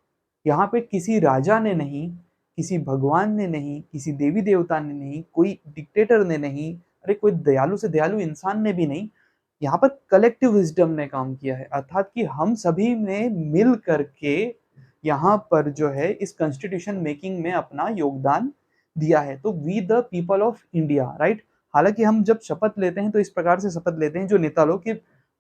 S1: यहाँ पे किसी राजा ने नहीं, किसी भगवान ने नहीं, किसी देवी देवता ने नहीं, कोई डिक्टेटर ने नहीं, अरे कोई दयालु से दयालु इंसान ने भी नहीं, यहाँ पर कलेक्टिव विजडम ने काम किया है। अर्थात कि हम सभी ने मिल करके यहाँ पर जो है इस कॉन्स्टिट्यूशन मेकिंग में अपना योगदान दिया है। तो we the people of India, right. हालांकि हम जब शपथ लेते हैं तो इस प्रकार से शपथ लेते हैं जो नेता लोग कि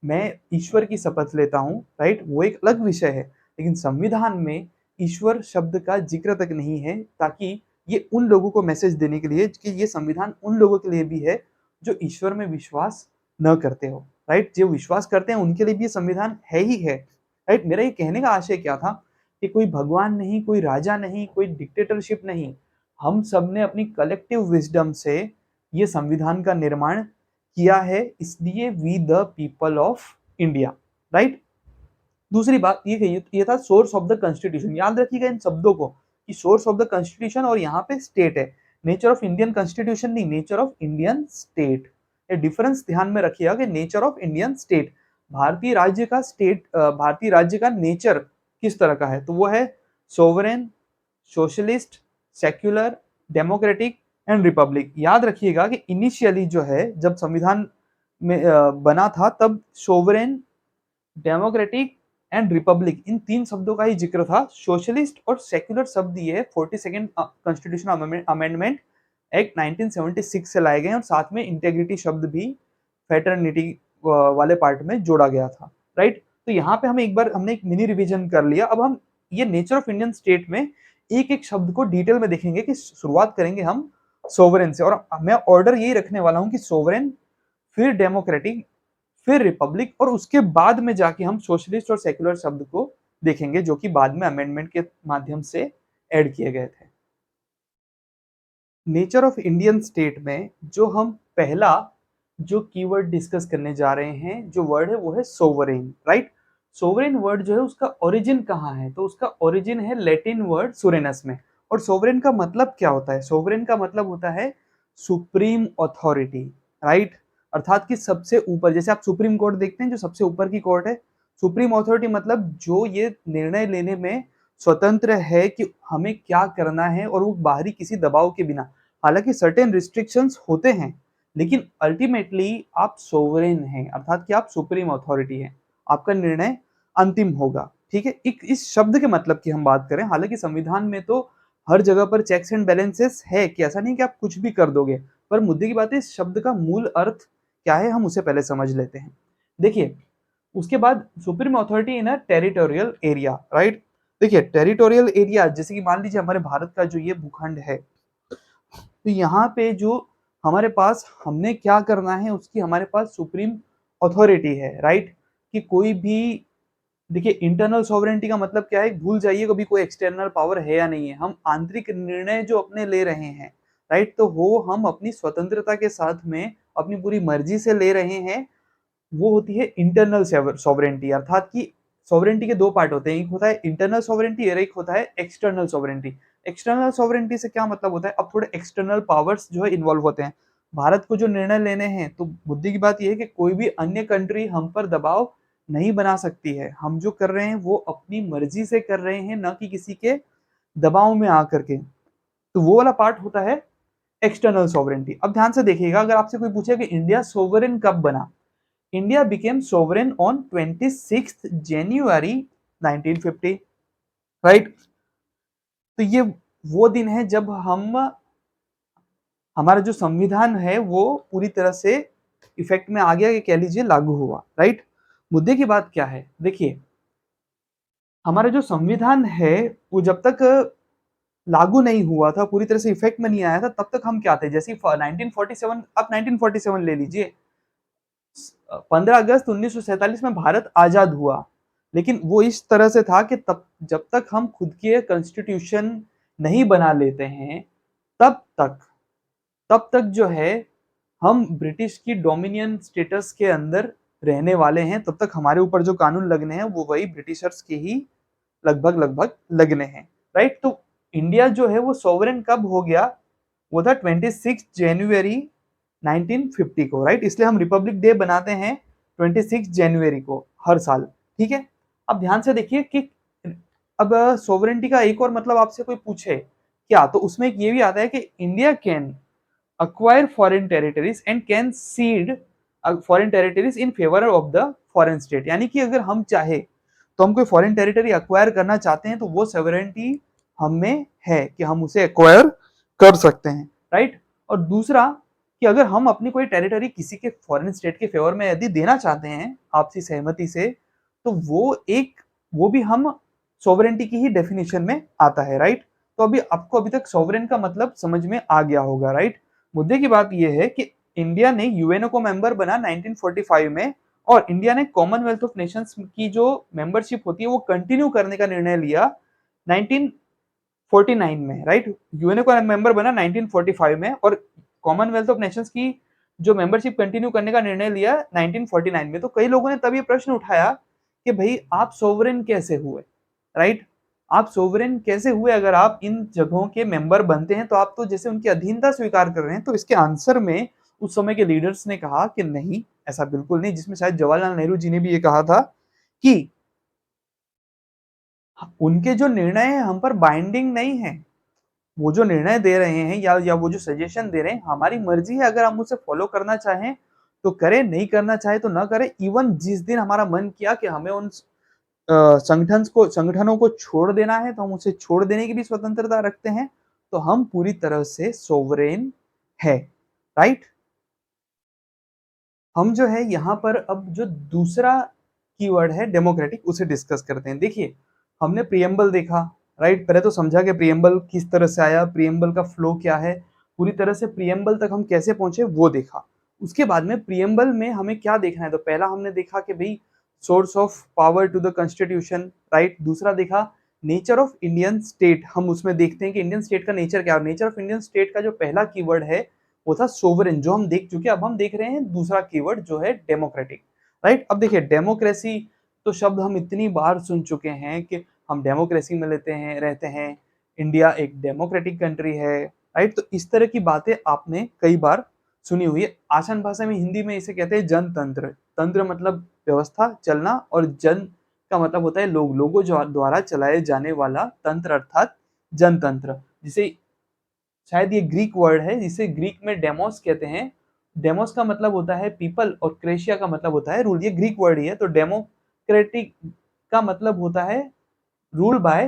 S1: मैं ईश्वर की शपथ लेता हूँ, राइट, वो एक अलग विषय है। लेकिन संविधान में ईश्वर शब्द का जिक्र तक नहीं है, ताकि ये उन लोगों को मैसेज देने के लिए कि ये संविधान उन लोगों के लिए भी है जो ईश्वर में विश्वास न करते हो, राइट। जो विश्वास करते हैं उनके लिए भी ये संविधान है ही है, राइट। मेरा ये कहने का आशय क्या था कि कोई भगवान नहीं, कोई राजा नहीं, कोई डिक्टेटरशिप नहीं, हम सब ने अपनी कलेक्टिव विजडम से ये संविधान का निर्माण किया है, इसलिए we the people of India, right. दूसरी बात ये कही, ये था सोर्स ऑफ द कॉन्स्टिट्यूशन। याद रखिएगा इन शब्दों को कि सोर्स ऑफ द कॉन्स्टिट्यूशन और यहाँ पे स्टेट है। नेचर ऑफ इंडियन कॉन्स्टिट्यूशन नहीं, नेचर ऑफ इंडियन स्टेट। ये डिफरेंस ध्यान में रखिएगा कि नेचर ऑफ इंडियन स्टेट, भारतीय राज्य का स्टेट, भारतीय राज्य का नेचर किस तरह का है, तो वो है sovereign, socialist, secular, democratic and Republic. याद रखिएगा कि इनिशियली जो है जब संविधान में बना था तब सोवरेन, डेमोक्रेटिक एंड रिपब्लिक इन तीन शब्दों का ही जिक्र था। सोशलिस्ट और सेक्युलर शब्द ये 42nd कॉन्स्टिट्यूशन अमेंडमेंट एक्ट 1976 से लाए गए और साथ में इंटेग्रिटी शब्द भी फेटर्निटी वाले पार्ट में जोड़ा गया था, राइट। तो यहाँ पे हम एक बार हमने एक मिनी रिवीजन कर लिया। अब हम ये नेचर ऑफ इंडियन स्टेट में एक एक शब्द को डिटेल में देखेंगे कि शुरुआत करेंगे हम सोवरेन से, और मैं ऑर्डर यही रखने वाला हूँ कि सोवरेन, फिर डेमोक्रेटिक, फिर रिपब्लिक, और उसके बाद में जाके हम सोशलिस्ट और सेक्युलर शब्द को देखेंगे जो कि बाद में अमेंडमेंट के माध्यम से ऐड किए गए थे। नेचर ऑफ इंडियन स्टेट में जो हम पहला जो कीवर्ड डिस्कस करने जा रहे हैं, जो वर्ड है वो है सोवरेन, राइट। सोवरेन वर्ड जो है उसका ओरिजिन कहाँ है, तो उसका ओरिजिन है लैटिन वर्ड सुरेनस में। और सोवरेन का मतलब क्या होता है, सोवरेन का मतलब होता है सुप्रीम अथॉरिटी, राइट। अर्थात कि सबसे ऊपर, जैसे आप सुप्रीम कोर्ट देखते हैं जो सबसे ऊपर की कोर्ट है, सुप्रीम अथॉरिटी मतलब जो ये निर्णय लेने में स्वतंत्र है कि हमें क्या करना है और वो बाहरी किसी दबाव के बिना। हालांकि सर्टेन रिस्ट्रिक्शंस होते हैं, लेकिन अल्टीमेटली आप सोवरेन हैं, अर्थात कि आप सुप्रीम अथॉरिटी हैं, आपका निर्णय अंतिम होगा, ठीक है। एक इस शब्द के मतलब की हम बात करें, हालांकि संविधान में तो हर जगह पर चेक्स एंड बैलेंसेस है कि ऐसा नहीं कि आप कुछ भी कर दोगे, पर मुद्दे की बात है इस शब्द का मूल अर्थ क्या है, हम उसे पहले समझ लेते हैं। देखिए, उसके बाद supreme authority in a territorial area, right. देखिए, टेरिटोरियल एरिया जैसे कि मान लीजिए हमारे भारत का जो ये भूखंड है, तो यहाँ पे जो हमारे पास हमने क्या करना है उसकी हमारे पास सुप्रीम अथॉरिटी है, राइट। कि कोई भी, देखिए इंटरनल सॉवरेंटी का मतलब क्या है, भूल जाइए कभी कोई एक्सटर्नल पावर है या नहीं है, हम आंतरिक निर्णय जो अपने ले रहे हैं, राइट। तो वो हम अपनी स्वतंत्रता के साथ में अपनी पूरी मर्जी से ले रहे हैं, वो होती है इंटरनल सॉवरेंटी। अर्थात कि सॉवरेंटी के दो पार्ट होते हैं, एक होता है इंटरनल सॉवरेंटी और एक होता है एक्सटर्नल सॉवरेंटी। एक्सटर्नल सॉवरेंटी से क्या मतलब होता है, अब थोड़े एक्सटर्नल पावर्स जो है इन्वॉल्व होते हैं। भारत को जो निर्णय लेने हैं, तो मुद्दे की बात यह है कि कोई भी अन्य कंट्री हम पर दबाव नहीं बना सकती है, हम जो कर रहे हैं वो अपनी मर्जी से कर रहे हैं, ना कि किसी के दबाव में आकर के। तो वो वाला पार्ट होता है एक्सटर्नल सॉवरेंटी। अब ध्यान से देखिएगा, अगर आपसे कोई पूछे कि इंडिया सोवरेन कब बना, India became sovereign on 26th January 1950, right? तो ये वो दिन है जब हमारा जो संविधान है वो पूरी तरह से इफेक्ट में आ गया, ये कह लीजिए लागू हुआ, राइट। मुद्दे की बात क्या है, देखिए हमारा जो संविधान है वो जब तक लागू नहीं हुआ था, पूरी तरह से इफेक्ट में नहीं आया था, तब तक हम क्या थे, जैसे 1947, आप 1947 ले लीजिए, 15 अगस्त 1947 में भारत आजाद हुआ, लेकिन वो इस तरह से था कि तब जब तक हम खुद के कॉन्स्टिट्यूशन नहीं बना लेते हैं, तब तक तब तक जो है हम ब्रिटिश की डोमिनियन स्टेटस के अंदर रहने वाले हैं, तब तक हमारे ऊपर जो कानून लगने हैं वो वही ब्रिटिशर्स के ही लगभग लगभग लगने हैं, राइट। तो इंडिया जो है वो सॉवरेन कब हो गया, वो था 26 जनवरी 1950 को, राइट। इसलिए हम रिपब्लिक डे बनाते हैं 26 जनवरी को हर साल, ठीक है। अब ध्यान से देखिए कि अब सोवरेनिटी का एक और मतलब आपसे कोई पूछे क्या, तो उसमें ये भी आता है कि India can acquire foreign territories and can cede foreign territories in favor of the foreign state। यानी कि अगर हम चाहे तो हम कोई फॉरेन टेरिटरी अक्वायर करना चाहते हैं तो वो सोवरेनिटी हम में है कि हम उसे अक्वायर कर सकते हैं, राइट। और दूसरा कि अगर हम अपनी कोई टेरिटरी किसी के फॉरेन स्टेट के फेवर में यदि देना चाहते हैं आपसी सहमति से, तो वो भी हम सोवरेनिटी की ही डेफिनेशन में आता है, राइट। तो आपको अभी तक सोवरेन का मतलब समझ में आ गया होगा, राइट। मुद्दे की बात यह है कि इंडिया ने यूएनओ को मेंबर बना 1945 में, और इंडिया ने कॉमनवेल्थ ऑफ नेशंस की जो मेंबरशिप होती है वो कंटिन्यू करने का निर्णय लिया 1949 में, राइट। यूएनओ का मेंबर बना 1945 में, और कॉमनवेल्थ ऑफ नेशंस की जो मेंबरशिप कंटिन्यू करने का निर्णय लिया 1949 में। तो कई लोगों ने तब ये प्रश्न उठाया कि भाई आप सोवरेन कैसे हुए, राइट। आप सोवरेन कैसे हुए अगर आप इन जगहों के मेंबर बनते हैं, तो आप तो जैसे उनकी अधीनता स्वीकार कर रहे हैं। तो इसके आंसर में उस समय के लीडर्स ने कहा कि नहीं, ऐसा बिल्कुल नहीं, जिसमें शायद जवाहरलाल नेहरू जी ने भी ये कहा था कि उनके जो निर्णय है हम पर बाइंडिंग नहीं है। वो जो निर्णय दे रहे हैं या वो जो सजेशन दे रहे हैं, हमारी मर्जी है, अगर हम उसे फॉलो करना चाहें तो करें, नहीं करना चाहे तो ना करें। इवन जिस दिन हमारा मन किया कि हमें उन संगठनों को छोड़ देना है तो हम उसे छोड़ देने की भी स्वतंत्रता रखते हैं। तो हम पूरी तरह से सोवरेन है, राइट। हम जो है यहाँ पर अब जो दूसरा कीवर्ड है डेमोक्रेटिक, उसे डिस्कस करते हैं। देखिए हमने प्रियम्बल देखा, राइट। पहले तो समझा कि प्रियम्बल किस तरह से आया, प्रियम्बल का फ्लो क्या है, पूरी तरह से प्रियम्बल तक हम कैसे पहुंचे वो देखा। उसके बाद में प्रियम्बल में हमें क्या देखना है, तो पहला हमने देखा कि भाई source of power to the constitution, right. दूसरा देखा नेचर ऑफ इंडियन स्टेट, हम उसमें देखते हैं कि इंडियन स्टेट का नेचर क्या है। नेचर ऑफ इंडियन स्टेट का जो पहला कीवर्ड है वो था सोवरेन, जो हम देख चुके हैं। अब हम देख रहे हैं दूसरा कीवर्ड जो है डेमोक्रेटिक, राइट। अब देखिए डेमोक्रेसी तो शब्द हम इतनी बार सुन चुके हैं कि हम डेमोक्रेसी में लेते हैं रहते हैं, इंडिया एक डेमोक्रेटिक कंट्री है, राइट। तो इस तरह की बातें आपने कई बार सुनी हुई है। आसान भाषा में हिंदी में इसे कहते हैं जनतंत्र। तंत्र मतलब व्यवस्था, चलना, और जन का मतलब होता है लोग, लोगों द्वारा चलाए जाने वाला तंत्र अर्थात जनतंत्र, जिसे शायद ये ग्रीक वर्ड है जिसे ग्रीक में डेमोस कहते हैं। डेमोस का मतलब होता है पीपल और क्रेशिया का मतलब होता है रूल, ये ग्रीक वर्ड ही है। तो डेमोक्रेटिक का मतलब होता है रूल बाय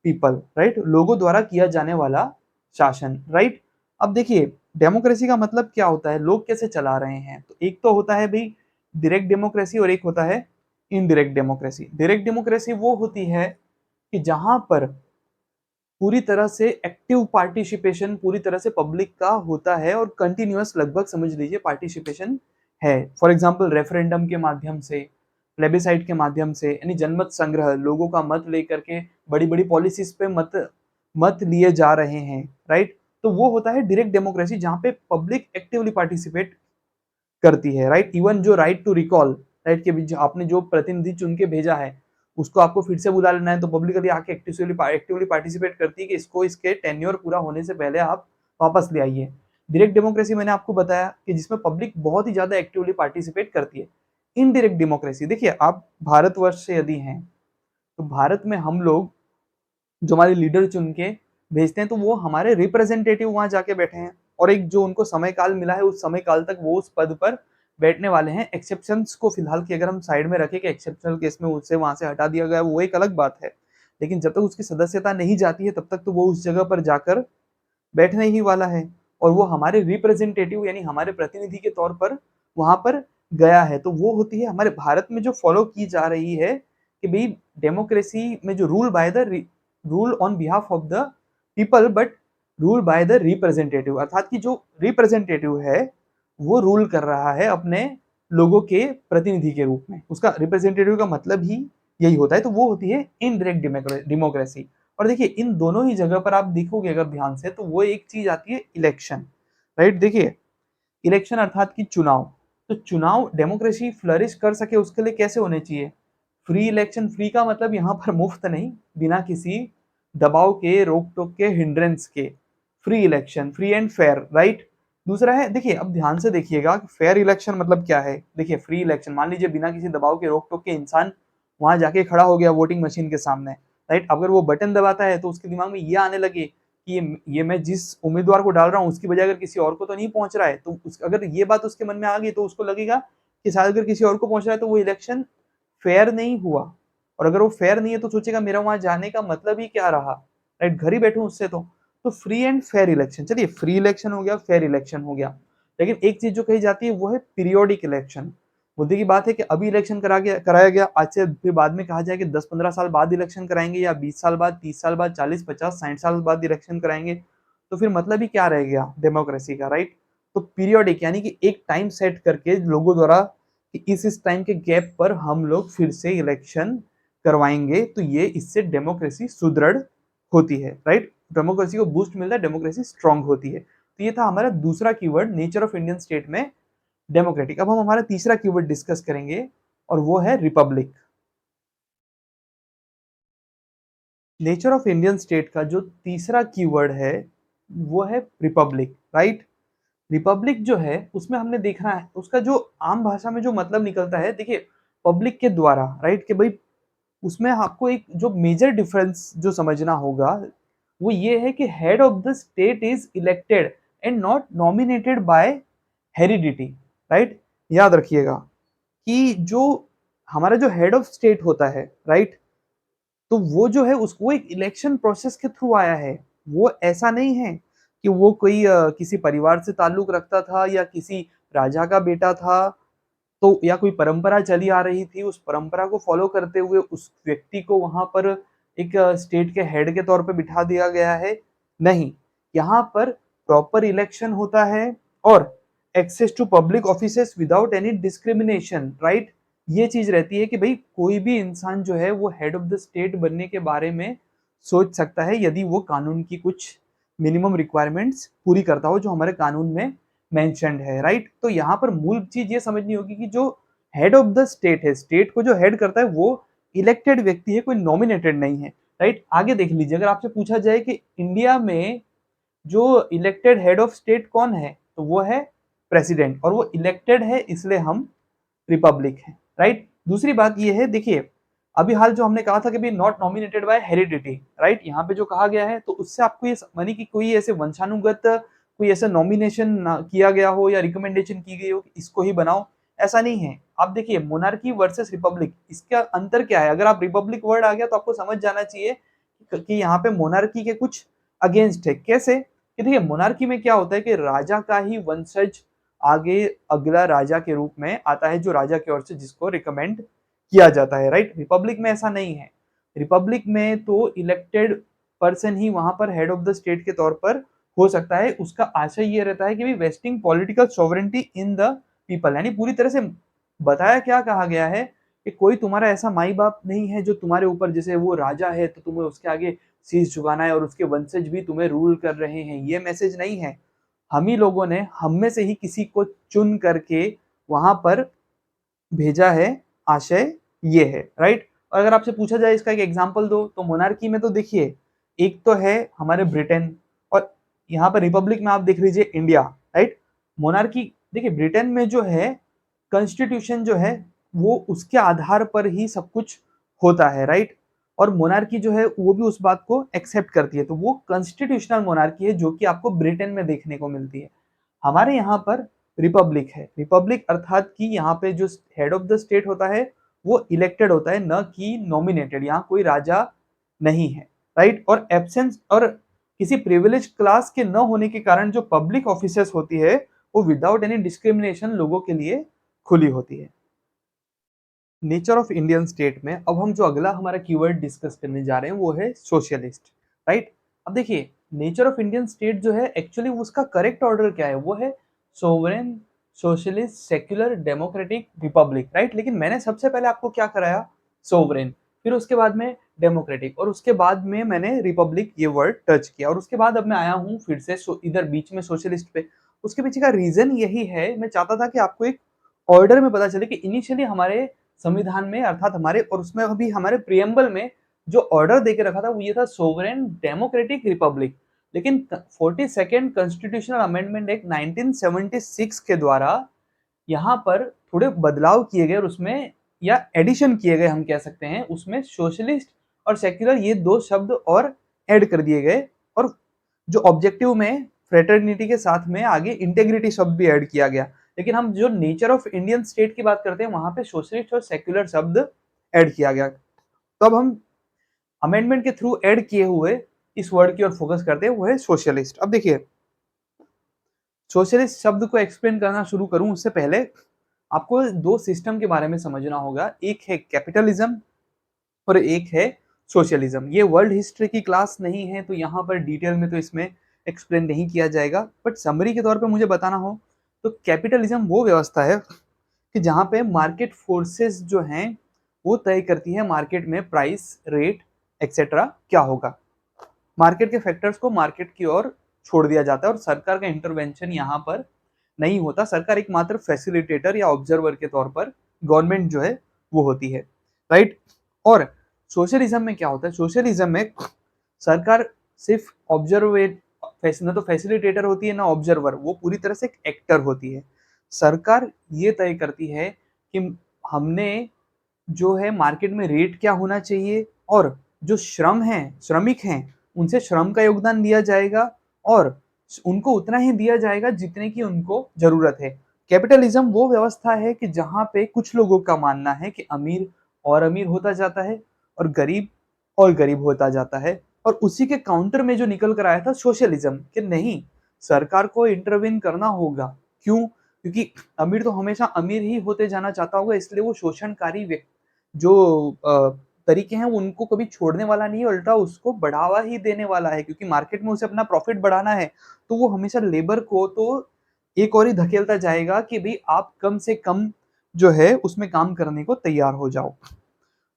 S1: पीपल, राइट, लोगों द्वारा किया जाने वाला शासन, राइट। अब देखिए डेमोक्रेसी का मतलब क्या होता है, लोग कैसे चला रहे हैं। तो एक तो होता है भाई डायरेक्ट डेमोक्रेसी और एक होता है इनडायरेक्ट डेमोक्रेसी। डायरेक्ट डेमोक्रेसी वो होती है कि जहां पर पूरी तरह से एक्टिव पार्टिसिपेशन पूरी तरह से पब्लिक का होता है और कंटिन्यूअस लगभग समझ लीजिए पार्टिसिपेशन है। फॉर एग्जांपल रेफरेंडम के माध्यम से, प्लेबिसाइड के माध्यम से, यानी जनमत संग्रह, लोगों का मत लेकर के बड़ी बड़ी पॉलिसीज पे मत मत लिए जा रहे हैं, राइट। तो वो होता है डायरेक्ट डेमोक्रेसी, जहां पे पब्लिक एक्टिवली पार्टिसिपेट करती है, राइट। इवन जो राइट टू रिकॉल, राइट, के आपने जो प्रतिनिधि चुन के भेजा है उसको आपको फिर से बुला लेना है, तो पब्लिकली आके एक्टिवली पार्टिसिपेट करती है कि इसको इसके टेन्योर पूरा होने से पहले आप वापस ले आइए। डायरेक्ट डेमोक्रेसी मैंने आपको बताया कि जिसमें पब्लिक बहुत ही ज्यादा एक्टिवली पार्टिसिपेट करती है। इनडायरेक्ट डेमोक्रेसी, देखिए आप भारतवर्ष से यदि हैं तो भारत में हम लोग जो हमारे लीडर चुन के भेजते हैं तो वो हमारे रिप्रेजेंटेटिव वहां जाके बैठे हैं, और एक जो उनको समय काल मिला है उस समय काल तक वो उस पद पर बैठने वाले हैं। एक्सेप्शंस को फिलहाल की अगर हम साइड में रखें कि एक्सेप्शनल केस में उसे वहां से हटा दिया गया वो एक अलग बात है, लेकिन जब तक उसकी सदस्यता नहीं जाती है तब तक तो वो उस जगह पर जाकर बैठने ही वाला है, और वो हमारे रिप्रेजेंटेटिव यानी हमारे प्रतिनिधि के तौर पर वहां पर गया है। तो वो होती है हमारे भारत में जो फॉलो की जा रही है कि भाई डेमोक्रेसी में जो rule by the rule on behalf of the people but rule by the representative, अर्थात कि जो रिप्रेजेंटेटिव है वो रूल कर रहा है अपने लोगों के प्रतिनिधि के रूप में। उसका रिप्रेजेंटेटिव का मतलब ही यही होता है। तो वो होती है इनडायरेक्ट डेमोक्रेसी। और देखिए इन दोनों ही जगह पर आप देखोगे अगर ध्यान से तो वो एक चीज आती है इलेक्शन, राइट। देखिए इलेक्शन अर्थात कि चुनाव, तो चुनाव डेमोक्रेसी फ्लरिश कर सके उसके लिए कैसे होने चाहिए? फ्री इलेक्शन, फ्री का मतलब यहाँ पर मुफ्त नहीं, बिना किसी दबाव के, रोक टोक के, हिंड्रेंस के, free election, free and fair, right. दूसरा है, देखिए अब ध्यान से देखिएगा कि फेयर इलेक्शन मतलब क्या है। देखिए फ्री इलेक्शन, मान लीजिए बिना किसी दबाव के, रोक टोक के इंसान वहां जाके खड़ा हो गया वोटिंग मशीन के सामने, राइट। अगर वो बटन दबाता है तो उसके दिमाग में ये आने लगे कि ये मैं जिस उम्मीदवार को डाल रहा हूँ उसकी वजह अगर किसी और को तो नहीं पहुंच रहा है, तो अगर ये बात उसके मन में आ गई तो उसको लगेगा कि शायद अगर किसी और को पहुंच रहा है तो वो इलेक्शन फेयर नहीं हुआ। और अगर वो फेयर नहीं है तो सोचेगा मेरा वहां जाने का मतलब ही क्या रहा, राइट, घर ही बैठूं उससे। तो फ्री एंड फेयर इलेक्शन, चलिए फ्री इलेक्शन हो गया, फेयर इलेक्शन हो गया। लेकिन एक चीज जो कही जाती है वो है पीरियोडिक इलेक्शन। मुद्दे की बात है कि अभी इलेक्शन कराया गया, आज से फिर बाद में कहा जाए कि 10-15 साल बाद इलेक्शन कराएंगे, या 20 साल बाद, 30 साल बाद, 40-50-60 साल बाद इलेक्शन कराएंगे, तो फिर मतलब ही क्या रह गया डेमोक्रेसी का, राइट। तो पीरियोडिक यानी कि एक टाइम सेट करके लोगों द्वारा कि इस टाइम के गैप पर हम लोग फिर से इलेक्शन करवाएंगे, तो ये इससे डेमोक्रेसी सुदृढ़ होती है, राइट। डेमोक्रेसी को बूस्ट मिलता है, डेमोक्रेसी स्ट्रांग होती है। तो ये था हमारा दूसरा keyword, nature of Indian state में डेमोक्रेटिक। अब हम हमारा तीसरा कीवर्ड डिस्कस करेंगे और वो है Republic. Nature of Indian state का जो तीसरा कीवर्ड है वो है रिपब्लिक, राइट। रिपब्लिक जो है उसमें हमने देखना है उसका जो आम भाषा में जो मतलब निकलता है, देखिए पब्लिक के द्वारा, राइट, कि भाई उसमें आपको एक जो मेजर डिफरेंस जो समझना होगा वो ये है कि head of the state is elected and not nominated by heredity, right. याद रखिएगा कि जो हमारा जो हेड ऑफ स्टेट होता है, राइट, तो वो जो है उसको एक इलेक्शन प्रोसेस के थ्रू आया है। वो ऐसा नहीं है कि वो कोई किसी परिवार से ताल्लुक रखता था या किसी राजा का बेटा था, तो या कोई परंपरा चली आ रही थी, उस परंपरा को फॉलो करते हुए उस व्यक्ति को वहां पर एक स्टेट के हेड के तौर पे बिठा दिया गया है। नहीं, यहाँ पर प्रॉपर इलेक्शन होता है और access to public offices without any discrimination, right. ये चीज रहती है कि भाई कोई भी इंसान जो है वो हेड ऑफ द स्टेट बनने के बारे में सोच सकता है यदि वो कानून की कुछ मिनिमम रिक्वायरमेंट्स पूरी करता हो जो हमारे कानून में मेंशन्ड है, राइट। तो यहाँ पर मूल चीज ये समझनी होगी कि जो हेड ऑफ द स्टेट है, स्टेट को जो हेड करता है वो इलेक्टेड व्यक्ति है, कोई नॉमिनेटेड नहीं है, राइट। आगे देख लीजिए, अगर आपसे पूछा जाए कि इंडिया में जो इलेक्टेड हेड ऑफ स्टेट कौन है, तो वो है प्रेसिडेंट, और वो इलेक्टेड है इसलिए हम रिपब्लिक है, राइट। दूसरी बात ये है, देखिए अभी हाल जो हमने कहा था कि भी not nominated by heredity, right, यहाँ पे जो कहा गया है तो उससे आपको ये मानी कि कोई ऐसे वंशानुगत कोई ऐसा नॉमिनेशन किया गया हो या रिकमेंडेशन की गई हो कि इसको ही बनाओ, ऐसा नहीं है। आप देखिए मोनार्की वर्सेस रिपब्लिक, इसका अंतर क्या है? अगर आप रिपब्लिक वर्ड आ गया तो आपको समझ जाना चाहिए कि यहाँ पे मोनार्की के कुछ अगेंस्ट है। कैसे? कि देखिए मोनार्की में क्या होता है कि राजा का ही वंशज आगे अगला राजा के रूप में आता है, जो राजा की ओर से जिसको रिकमेंड किया जाता है, राइट। रिपब्लिक में ऐसा नहीं है। रिपब्लिक में तो इलेक्टेड पर्सन ही वहां पर हेड ऑफ द स्टेट के तौर पर हो सकता है। उसका आशय ये रहता है कि भी wasting political sovereignty in the people, यानी पूरी तरह से बताया क्या कहा गया है कि कोई तुम्हारा ऐसा माई बाप नहीं है जो तुम्हारे ऊपर, जैसे वो राजा है तो तुम्हें उसके आगे शीश झुकाना है और उसके वंशज भी तुम्हें रूल कर रहे हैं, ये मैसेज नहीं है। हम ही लोगों ने हम में से ही किसी को चुन करके वहां पर भेजा है, आशय ये है, राइट। और अगर आपसे पूछा जाए इसका एक एग्जांपल दो, तो मोनार्की में तो देखिए एक तो है हमारे ब्रिटेन, और यहाँ पर रिपब्लिक में आप देख लीजिए इंडिया, राइट। मोनार्की, देखिए ब्रिटेन में जो है कॉन्स्टिट्यूशन जो है वो उसके आधार पर ही सब कुछ होता है, राइट। और मोनार्की जो है वो भी उस बात को एक्सेप्ट करती है, तो वो कॉन्स्टिट्यूशनल मोनार्की है जो कि आपको ब्रिटेन में देखने को मिलती है। हमारे यहाँ पर रिपब्लिक है। रिपब्लिक अर्थात कि यहाँ पे जो हेड ऑफ द स्टेट होता है वो इलेक्टेड होता है, न कि नॉमिनेटेड। यहाँ कोई राजा नहीं है, राइट। और एब्सेंस और किसी प्रिविलेज क्लास के न होने के कारण जो पब्लिक ऑफिसेस होती है वो विदाउट एनी डिस्क्रिमिनेशन लोगों के लिए खुली होती है। नेचर ऑफ इंडियन स्टेट में अब हम जो अगला हमारा कीवर्ड डिस्कस करने जा रहे हैं वो है सोशलिस्ट, राइट। अब देखिए नेचर ऑफ इंडियन स्टेट जो है एक्चुअली उसका करेक्ट ऑर्डर क्या है, वो है sovereign, socialist, secular, democratic, Republic, right. लेकिन मैंने सबसे पहले आपको क्या कराया, सोवरेन, फिर उसके बाद में डेमोक्रेटिक और उसके बाद में मैंने रिपब्लिक ये वर्ड टच किया और उसके बाद अब मैं आया हूँ फिर से इधर बीच में सोशलिस्ट पे। उसके पीछे का रीजन यही है, मैं चाहता था कि आपको एक ऑर्डर में पता चले कि इनिशियली हमारे संविधान में अर्थात हमारे और उसमें अभी हमारे प्रियम्बल में जो ऑर्डर देके रखा था वो ये था सोवरेन, डेमोक्रेटिक, रिपब्लिक। लेकिन 42nd कॉन्स्टिट्यूशनल अमेंडमेंट एक्ट 1976 के द्वारा यहाँ पर थोड़े बदलाव किए गए और उसमें या एडिशन किए गए हम कह सकते हैं, उसमें सोशलिस्ट और सेक्युलर ये दो शब्द और ऐड कर दिए गए और जो ऑब्जेक्टिव में फ्रेटर्निटी के साथ में आगे इंटेग्रिटी शब्द भी ऐड किया गया। लेकिन हम जो नेचर ऑफ इंडियन स्टेट की बात करते हैं वहां पे सोशलिस्ट और सेक्युलर शब्द ऐड किया गया। तो अब हम अमेंडमेंट के थ्रू ऐड किए हुए इस वर्ड की ओर फोकस करते हैं, वो है सोशलिस्ट। अब देखिए सोशलिस्ट शब्द को एक्सप्लेन करना शुरू करूं उससे पहले आपको दो सिस्टम के बारे में समझना होगा, एक है कैपिटलिज्म और एक है सोशलिज्म। ये वर्ल्ड हिस्ट्री की क्लास नहीं है तो यहाँ पर डिटेल में तो इसमें एक्सप्लेन नहीं किया जाएगा, बट समरी के तौर पे मुझे बताना हो तो कैपिटलिज्म वो व्यवस्था है कि जहाँ पे मार्केट फोर्सेस जो हैं वो तय करती है मार्केट में प्राइस, रेट एक्सेट्रा क्या होगा। मार्केट के फैक्टर्स को मार्केट की ओर छोड़ दिया जाता है और सरकार का इंटरवेंशन यहाँ पर नहीं होता। सरकार एकमात्र फैसिलिटेटर या ऑब्जर्वर के तौर पर गवर्नमेंट जो है वो होती है, राइट। और सोशलिज्म में क्या होता है, सोशलिज्म में सरकार सिर्फ ऑब्जर्वेट न तो फैसिलिटेटर होती है ना ऑब्जर्वर, वो पूरी तरह से एक एक्टर होती है। सरकार ये तय करती है कि हमने जो है मार्केट में रेट क्या होना चाहिए और जो श्रम है, श्रमिक हैं, उनसे श्रम का योगदान दिया जाएगा और उनको उतना ही दिया जाएगा जितने की उनको जरूरत है। कैपिटलिज्म वो व्यवस्था है कि जहाँ पे कुछ लोगों का मानना है कि अमीर और अमीर होता जाता है और गरीब और गरीब होता जाता है, और उसी के काउंटर में जो निकल कर आया था सोशलिज्म कि नहीं, सरकार को इंटरवीन करना होगा। क्यों? क्योंकि अमीर तो हमेशा अमीर ही होते जाना चाहता होगा, इसलिए वो शोषणकारी जो तरीके हैं उनको कभी छोड़ने वाला नहीं है, उल्टा उसको बढ़ावा ही देने वाला है, क्योंकि मार्केट में उसे अपना प्रॉफिट बढ़ाना है तो वो हमेशा लेबर को तो एक और ही धकेलता जाएगा कि भाई आप कम से कम जो है उसमें काम करने को तैयार हो जाओ।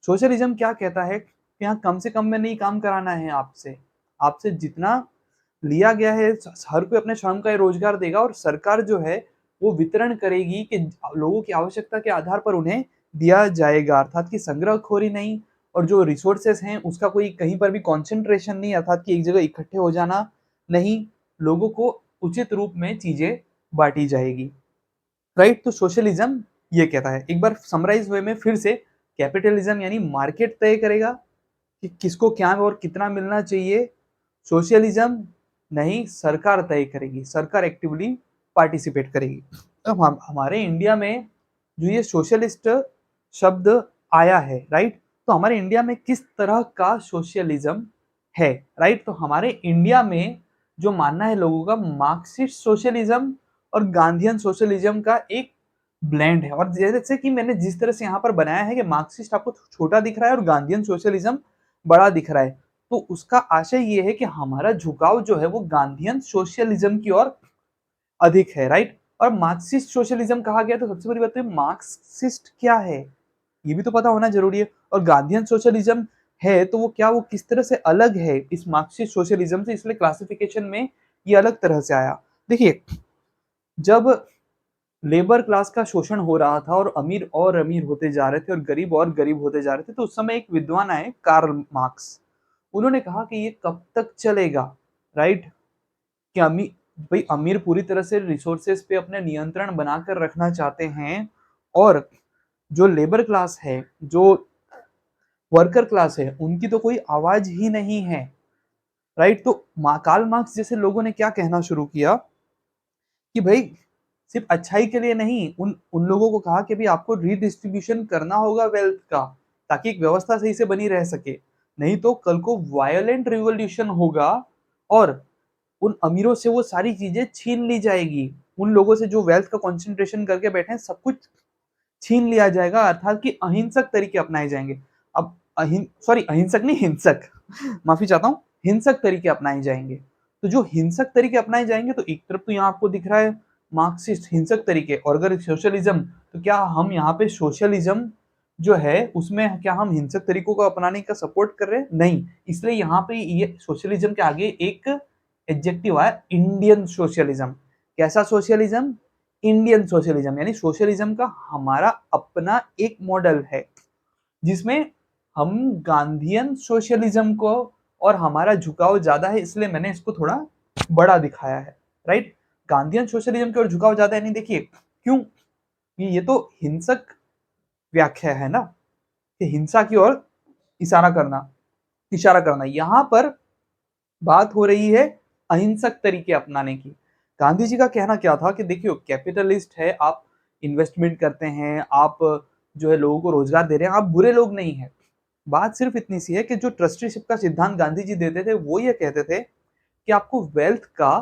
S1: सोशलिज्म क्या कहता है कि यहाँ कम से कम में नहीं काम कराना है, आपसे आपसे जितना लिया गया है हर कोई अपने श्रम का रोजगार देगा और सरकार जो है वो वितरण करेगी कि लोगों की आवश्यकता के आधार पर उन्हें दिया जाएगा, अर्थात कि संग्रहखोरी नहीं। और जो रिसोर्सेस हैं उसका कोई कहीं पर भी कॉन्सेंट्रेशन नहीं, अर्थात कि एक जगह इकट्ठे हो जाना नहीं, लोगों को उचित रूप में चीजें बांटी जाएगी, राइट। तो सोशलिज्म ये कहता है, एक बार समराइज वे में फिर से, कैपिटलिज्म यानी मार्केट तय करेगा कि किसको क्या और कितना मिलना चाहिए। सोशलिज्म नहीं, सरकार तय करेगी, सरकार एक्टिवली पार्टिसिपेट करेगी। अब हमारे इंडिया में जो ये सोशलिस्ट शब्द आया है, राइट, तो हमारे इंडिया में किस तरह का सोशलिज्म है, राइट। तो हमारे इंडिया में जो मानना है लोगों का, मार्क्सिस्ट सोशलिज्म और गांधीयन सोशलिज्म का एक ब्लेंड है। और जैसे कि मैंने जिस तरह से यहाँ पर बनाया है कि मार्क्सिस्ट आपको छोटा दिख रहा है और गांधीयन सोशलिज्म बड़ा दिख रहा है, तो उसका आशय ये है कि हमारा झुकाव जो है वो गांधीयन सोशलिज्म की ओर अधिक है, राइट। और मार्क्सिस्ट सोशलिज्म कहा गया तो सबसे बड़ी बात है मार्क्सिस्ट क्या है ये भी तो पता होना जरूरी है, और गांधीयन सोशलिज्म है तो वो क्या, वो किस तरह से अलग है इस मार्क्सिस्ट सोशलिज्म से, इसलिए क्लासिफिकेशन में ये अलग तरह से आया। देखिए जब लेबर क्लास का शोषण हो रहा था और अमीर होते जा रहे थे और गरीब होते जा रहे थे, तो उस समय एक विद्वान आए कार्ल मार्क्स, उन्होंने कहा कि ये कब तक चलेगा, राइट। कि भाई अमीर पूरी तरह से रिसोर्सेस पे अपने नियंत्रण बनाकर रखना चाहते हैं और जो लेबर क्लास है, जो वर्कर क्लास है, उनकी तो कोई आवाज ही नहीं है, राइट। तो कार्ल मार्क्स जैसे लोगों ने क्या कहना शुरू किया कि भाई सिर्फ अच्छाई के लिए नहीं, उन उन लोगों को कहा कि भाई आपको रीडिस्ट्रीब्यूशन करना होगा वेल्थ का, ताकि एक व्यवस्था सही से बनी रह सके। नहीं तो कल को वायलेंट रिवॉल्यूशन होगा और उन अमीरों से वो सारी चीजें छीन ली जाएगी। उन लोगों से जो वेल्थ का कंसंट्रेशन करके बैठे हैं सब कुछ छीन लिया जाएगा, अर्थात कि अहिंसक तरीके अपनाए जाएंगे। अब अहिंसक नहीं, हिंसक माफी चाहता हूँ, हिंसक तरीके अपनाए जाएंगे। तो जो हिंसक तरीके अपनाए जाएंगे, तो एक तरफ तो यहाँ आपको दिख रहा है मार्क्सिस्ट हिंसक तरीके, और अगर सोशलिज्म, तो क्या हम यहाँ पे सोशलिज्म जो है उसमें क्या हम हिंसक तरीकों को अपनाने का सपोर्ट कर रहे हैं? नहीं। इसलिए यहाँ पे ये सोशलिज्म के आगे एक एडजेक्टिव आया, इंडियन सोशलिज्म। कैसा सोशलिज्म? इंडियन सोशलिज्म, यानी सोशलिज्म का हमारा अपना एक मॉडल है जिसमें हम गांधीयन सोशलिज्म को, और हमारा झुकाव ज्यादा है इसलिए मैंने इसको थोड़ा बड़ा दिखाया है, राइट। गांधीयन सोशलिज्म की ओर झुकाव ज्यादा है, नहीं देखिए क्यों, ये तो हिंसक व्याख्या है ना, कि हिंसा की ओर इशारा करना यहाँ पर बात हो रही है अहिंसक तरीके अपनाने की। गांधी जी का कहना क्या था कि देखियो कैपिटलिस्ट है, आप इन्वेस्टमेंट करते हैं, आप जो है लोगों को रोजगार दे रहे हैं, आप बुरे लोग नहीं हैं। बात सिर्फ इतनी सी है कि जो ट्रस्टीशिप का सिद्धांत गांधी जी देते थे वो ये कहते थे कि आपको वेल्थ का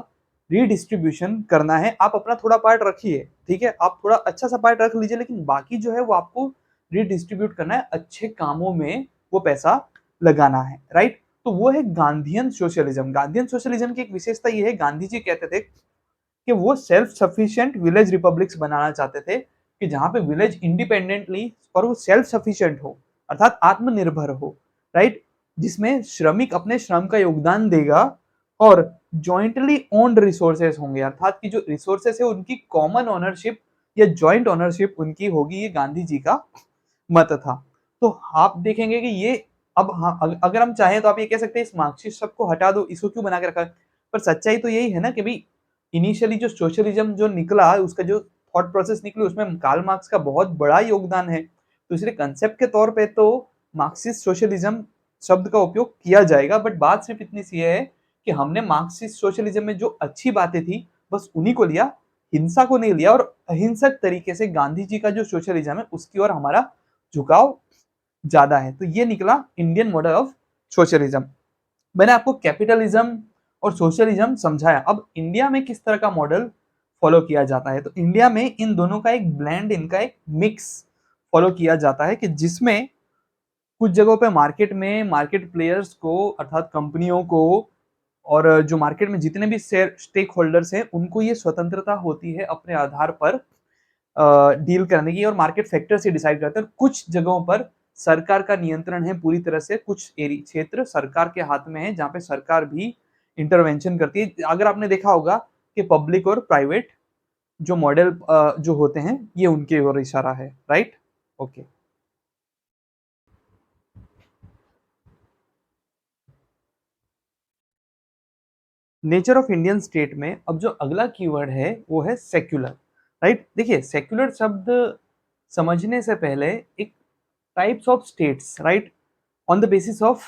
S1: रीडिस्ट्रीब्यूशन करना है, आप अपना थोड़ा पार्ट रखिए, ठीक है, आप थोड़ा अच्छा सा पार्ट रख लीजिए, लेकिन बाकी जो है वो आपको रीडिस्ट्रीब्यूट करना है, अच्छे कामों में वो पैसा लगाना है, राइट। तो वो है गांधीयन सोशलिज्म। गांधीयन सोशलिज्म की एक विशेषता ये है, गांधी जी कहते थे कि वो सेल्फ सफिशिएंट विलेज रिपब्लिक्स बनाना चाहते थे, कि जहां पे विलेज इंडिपेंडेंटली और वो सेल्फ सफिशिएंट हो, अर्थात आत्मनिर्भर हो, राइट, जिसमें श्रमिक अपने श्रम का योगदान देगा और जॉइंटली ओन्ड रिसोर्सेस होंगे, अर्थात कि जो रिसोर्सेस है उनकी कॉमन ओनरशिप या जॉइंट ओनरशिप उनकी होगी। ये गांधी जी का मत था। तो आप देखेंगे कि ये अब हाँ, अगर हम चाहें तो आप ये कह सकते हैं इस मार्क्सिस्ट सब को हटा दो, इसको क्यों बना के रखा है, पर सच्चाई तो यही है ना कि भाई इनिशियली जो सोशलिज्म जो निकला, उसका जो थॉट प्रोसेस निकली, उसमें कार्ल मार्क्स का बहुत बड़ा योगदान है। तो इसलिए कंसेप्ट के तौर पे तो मार्क्सिस्ट सोशलिज्म शब्द का उपयोग किया जाएगा, बट बात सिर्फ इतनी सी है कि हमने मार्क्सिस्ट सोशलिज्म में जो अच्छी बातें थी बस उन्हीं को लिया, हिंसा को नहीं लिया, और अहिंसक तरीके से गांधी जी का जो सोशलिज्म है उसकी ओर हमारा झुकाव ज्यादा है। तो ये निकला इंडियन मॉडल ऑफ सोशलिज्म। मैंने आपको कैपिटलिज्म और सोशलिज्म समझाया। अब इंडिया में किस तरह का मॉडल फॉलो किया जाता है, तो इंडिया में इन दोनों का एक ब्लेंड, इनका एक मिक्स फॉलो किया जाता है, कि जिसमें कुछ जगहों पे मार्केट में मार्केट प्लेयर्स को, अर्थात कंपनियों को, और जो मार्केट में जितने भी स्टेक होल्डर्स हैं उनको ये स्वतंत्रता होती है अपने आधार पर डील करने की, और मार्केट फैक्टर से डिसाइड करते हैं। कुछ जगहों पर सरकार का नियंत्रण है पूरी तरह से, कुछ क्षेत्र सरकार के हाथ में है जहां पे सरकार भी इंटरवेंशन करती है। अगर आपने देखा होगा कि पब्लिक और प्राइवेट जो मॉडल जो होते हैं ये उनके ओर इशारा है, right. Okay. Nature of Indian state में अब जो अगला कीवर्ड है वो है सेक्युलर, राइट। देखिए सेक्युलर शब्द समझने से पहले एक types of states, right, on the basis of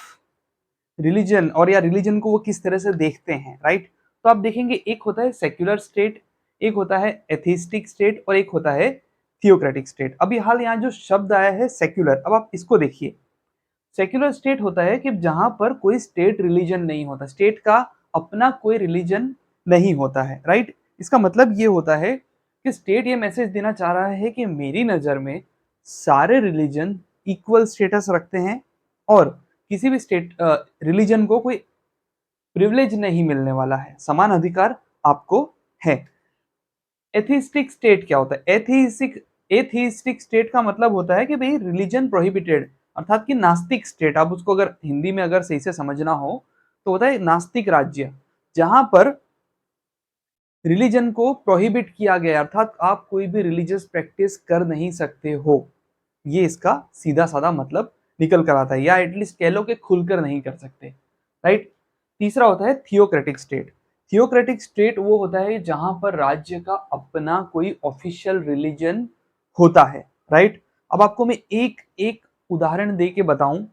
S1: religion, और या रिलीजन को वो किस तरह से देखते हैं, राइट। तो आप देखेंगे एक होता है सेक्युलर स्टेट, एक होता है एथिस्टिक स्टेट, और एक होता है थियोक्रेटिक स्टेट। अभी हाल यहाँ जो शब्द आया है सेक्युलर, अब आप इसको देखिए। सेक्युलर स्टेट होता है कि जहां पर कोई स्टेट रिलीजन नहीं होता, स्टेट का अपना कोई रिलीजन नहीं होता है, राइट। इसका मतलब ये होता है कि स्टेट ये मैसेज देना चाह रहा है कि मेरी नज़र में सारे रिलीजन इक्वल स्टेटस रखते हैं, और किसी भी स्टेट रिलीजन को कोई प्रिविलेज नहीं मिलने वाला है, समान अधिकार आपको है। एथिस्टिक स्टेट क्या होता है? एथिस्टिक स्टेट का मतलब होता है कि भाई रिलीजन प्रोहिबिटेड, अर्थात कि नास्तिक स्टेट, आप उसको अगर हिंदी में अगर सही से समझना हो तो होता है नास्तिक राज्य, जहां पर रिलीजन को प्रोहिबिट किया गया, अर्थात आप कोई भी रिलीजियस प्रैक्टिस कर नहीं सकते हो। ये इसका सीधा साधा मतलब निकल कर आता है, या एटलीस्ट कह लो कि खुलकर नहीं कर सकते, राइट। तीसरा होता है थियोक्रेटिक स्टेट। थियोक्रेटिक स्टेट वो होता है जहां पर राज्य का अपना कोई ऑफिशियल रिलीजन होता है, राइट। अब आपको मैं एक एक उदाहरण दे के बताऊं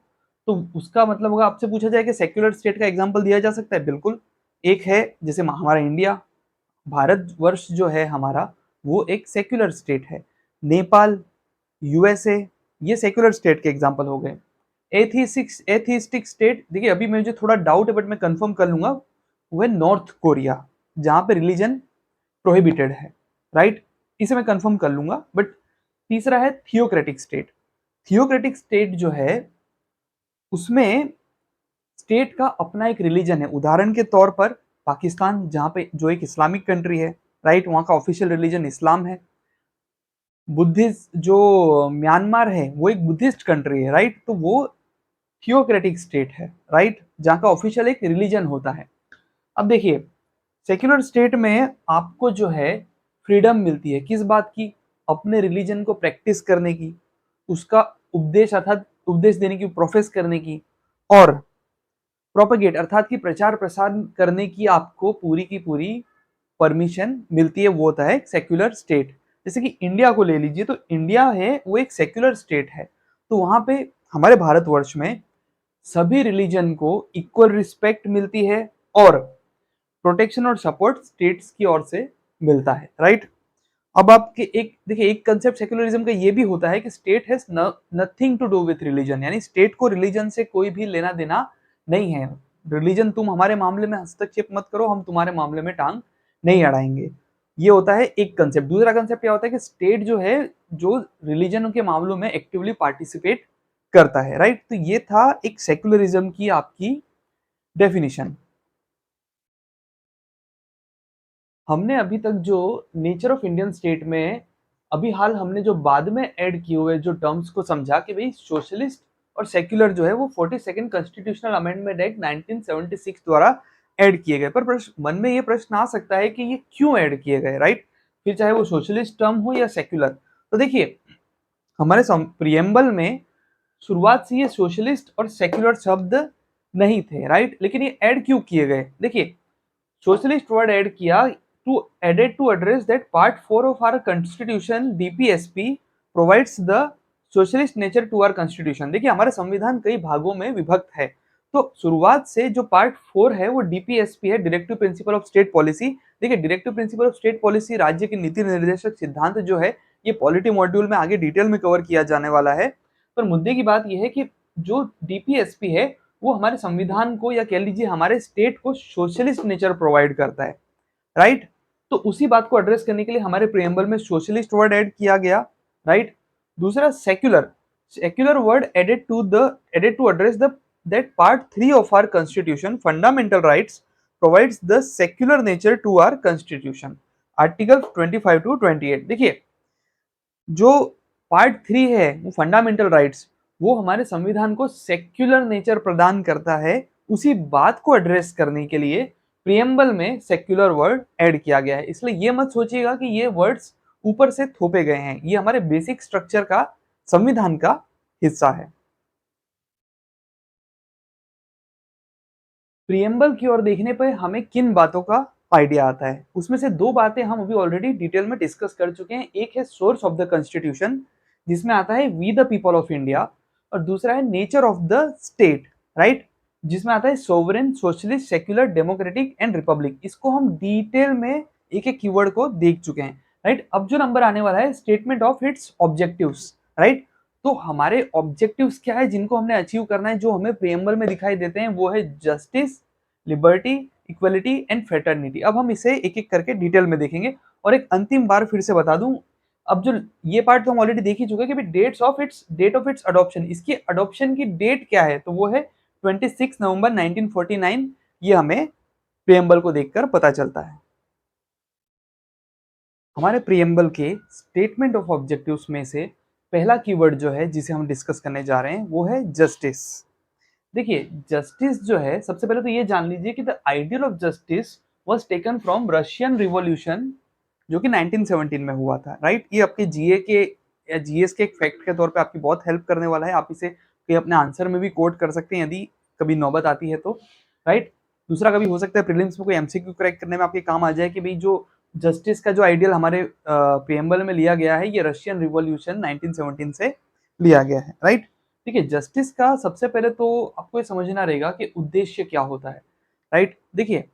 S1: तो उसका मतलब होगा, आपसे पूछा जाए कि सेक्युलर स्टेट का एग्जांपल दिया जा सकता है, बिल्कुल। एक है जैसे हमारा इंडिया, भारतवर्ष जो है हमारा, वो एक सेक्युलर स्टेट है। नेपाल, यूएसए, ये सेक्युलर स्टेट के एग्जांपल हो गए। एथिस्टिक स्टेट, देखिए अभी मुझे थोड़ा डाउट है बट मैं कंफर्म कर लूंगा, वो है नॉर्थ कोरिया, जहां पे रिलीजन प्रोहिबिटेड है, राइट, इसे मैं कंफर्म कर लूंगा। बट तीसरा है थियोक्रेटिक स्टेट। थियोक्रेटिक स्टेट जो है उसमें स्टेट का अपना एक रिलीजन है, उदाहरण के तौर पर पाकिस्तान, जहां पे जो एक इस्लामिक कंट्री है, राइट, वहां का ऑफिशियल रिलीजन इस्लाम है। बुद्धिस्ट जो म्यांमार है वो एक बुद्धिस्ट कंट्री है, राइट, तो वो थियोक्रेटिक स्टेट है, राइट, जहाँ का ऑफिशियल एक रिलीजन होता है। अब देखिए सेक्युलर स्टेट में आपको जो है फ्रीडम मिलती है किस बात की, अपने रिलीजन को प्रैक्टिस करने की, उसका उपदेश अर्थात उपदेश देने की, प्रोफेस करने की, और प्रोपेगेट अर्थात की प्रचार प्रसार करने की आपको पूरी की पूरी परमिशन मिलती है। वो होता है सेक्युलर स्टेट। जैसे कि इंडिया को ले लीजिए, तो इंडिया है वो एक सेक्युलर स्टेट है, तो वहां पे हमारे भारतवर्ष में सभी रिलीजन को इक्वल रिस्पेक्ट मिलती है और प्रोटेक्शन और सपोर्ट स्टेट्स की ओर से मिलता है, राइट। अब आपके एक देखिए एक कंसेप्ट सेक्युलरिज्म का ये भी होता है कि state has nothing to do with religion, यानी स्टेट को रिलीजन से कोई भी लेना देना नहीं है। रिलीजन तुम हमारे मामले में हस्तक्षेप मत करो, हम तुम्हारे मामले में टांग नहीं अड़ाएंगे। ये होता है एक कंसेप्ट। दूसरा कंसेप्ट क्या होता है कि स्टेट जो है जो रिलीजन के मामलों में एक्टिवली पार्टिसिपेट करता है, राइट। तो ये था एक सेक्युलरिज्म की आपकी डेफिनेशन। हमने अभी तक जो नेचर ऑफ इंडियन स्टेट में अभी हाल हमने जो बाद में ऐड किए हुए जो टर्म्स को समझा कि भाई सोशलिस्ट और सेक्युलर जो है वो 42nd कॉन्स्टिट्यूशनल अमेंडमेंट एक्ट 1976 द्वारा ऐड किए गए। पर मन में ये प्रश्न आ सकता है कि ये क्यों ऐड किए गए, राइट, फिर चाहे वो सोशलिस्ट टर्म हो या सेक्युलर। तो देखिए हमारे प्रियम्बल में शुरुआत से ये सोशलिस्ट और सेक्युलर शब्द नहीं थे, राइट, लेकिन ये ऐड क्यों किए गए। देखिए सोशलिस्ट वर्ड ऐड किया to added to address that part 4 of our constitution DPSP provides the socialist nature to our constitution. देखिए हमारा संविधान कई भागों में विभक्त है, तो शुरुआत से जो पार्ट 4 है वो डीपीएसपी है, directive principle of state policy. देखिए directive principle of state policy राज्य के नीति निर्देशक सिद्धांत जो है ये पॉलिटी मॉड्यूल में आगे डिटेल में कवर किया जाने वाला है। पर मुद्दे की बात यह है कि जो डीपीएसपी है वो हमारे संविधान को या कह लीजिए हमारे स्टेट को सोशलिस्ट नेचर प्रोवाइड करता है, राइट। तो उसी बात को एड्रेस करने के लिए हमारे प्रियम्बल में सोशलिस्ट वर्ड ऐड किया गया, राइट। दूसरा secular, secular word added to address the that part 3 of our constitution fundamental rights provides the secular nature to our constitution, article 25 to 28। देखिए जो पार्ट 3 है वो फंडामेंटल राइट्स, वो हमारे संविधान को सेक्युलर नेचर प्रदान करता है। उसी बात को एड्रेस करने के लिए प्रियम्बल में सेक्युलर वर्ड ऐड किया गया है। इसलिए ये मत सोचिएगा कि ये वर्ड्स ऊपर से थोपे गए हैं, ये हमारे बेसिक स्ट्रक्चर का संविधान का हिस्सा है। प्रियम्बल की ओर देखने पर हमें किन बातों का आइडिया आता है, उसमें से दो बातें हम अभी ऑलरेडी डिटेल में डिस्कस कर चुके हैं। एक है सोर्स ऑफ द कॉन्स्टिट्यूशन जिसमें आता है we the people of India, और दूसरा है nature of the state, right, जिसमें आता है sovereign, socialist, secular, democratic and republic. इसको हम डिटेल में एक एक कीवर्ड को देख चुके हैं, राइट। अब जो नंबर आने वाला है statement of its objectives, right. तो हमारे ऑब्जेक्टिव्स क्या है जिनको हमने अचीव करना है, जो हमें प्रियम्बल में दिखाई देते हैं, वो है justice, liberty, equality and fraternity. अब हम इसे एक एक करके डिटेल में देखेंगे। और एक अंतिम बार फिर से बता दूं, अब जो ये पार्ट तो हम ऑलरेडी देख ही चुके हैं कि डेट ऑफ इट्स अडॉप्शन, इसकी अडॉप्शन की डेट क्या है, तो वो है 26 नवंबर 1949। ये हमें प्रियम्बल को देखकर पता चलता है। हमारे प्रियम्बल के स्टेटमेंट ऑफ ऑब्जेक्टिव्स में से पहला कीवर्ड जो है जिसे हम डिस्कस करने जा रहे हैं वो है जस्टिस। देखिए जस्टिस जो है, सबसे पहले तो ये जान लीजिए कि the ideal of justice was taken from Russian revolution जो कि 1917 में हुआ था, राइट। ये आपके जीए के या जीएस के एक फैक्ट के तौर पे आपकी बहुत हेल्प करने वाला है। आप इसे कहीं अपने आंसर में भी कोट कर सकते हैं यदि कभी नौबत आती है तो, राइट। दूसरा कभी हो सकता है प्रीलिम्स में कोई एमसीक्यू क्रैक करने में आपके काम आ जाए कि भाई जो जस्टिस का जो आइडियल हमारे प्रियम्बल में लिया गया है ये रशियन रिवॉल्यूशन 1917 से लिया गया है, राइट। देखिए जस्टिस का सबसे पहले तो आपको ये समझना रहेगा कि उद्देश्य क्या होता है, राइट। देखिए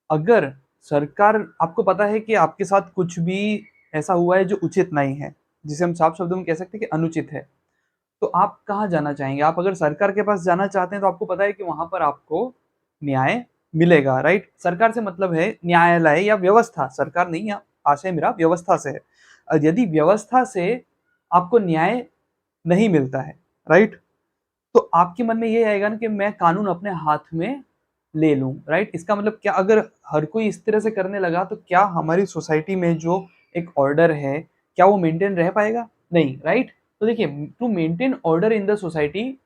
S1: अगर सरकार, आपको पता है कि आपके साथ कुछ भी ऐसा हुआ है जो उचित नहीं है, जिसे हम साफ शब्दों में कह सकते हैं कि अनुचित है, तो आप कहाँ जाना चाहेंगे? आप अगर सरकार के पास जाना चाहते हैं तो आपको पता है कि वहाँ पर आपको न्याय मिलेगा, राइट? सरकार से मतलब है न्यायालय या व्यवस्था, सरकार नहीं, या आशय मेरा व्यवस्था से है। यदि व्यवस्था से आपको न्याय नहीं मिलता है, राइट? तो आपके मन में ये आएगा ना कि मैं कानून अपने हाथ में ले लूं, राइट? इसका मतलब क्या, अगर हर कोई इस तरह से करने लगा तो क्या हमारी सोसाइटी में जो एक ऑर्डर है क्या वो मेंटेन रह पाएगा? नहीं, राइट? तो देखिए, to maintain order in the society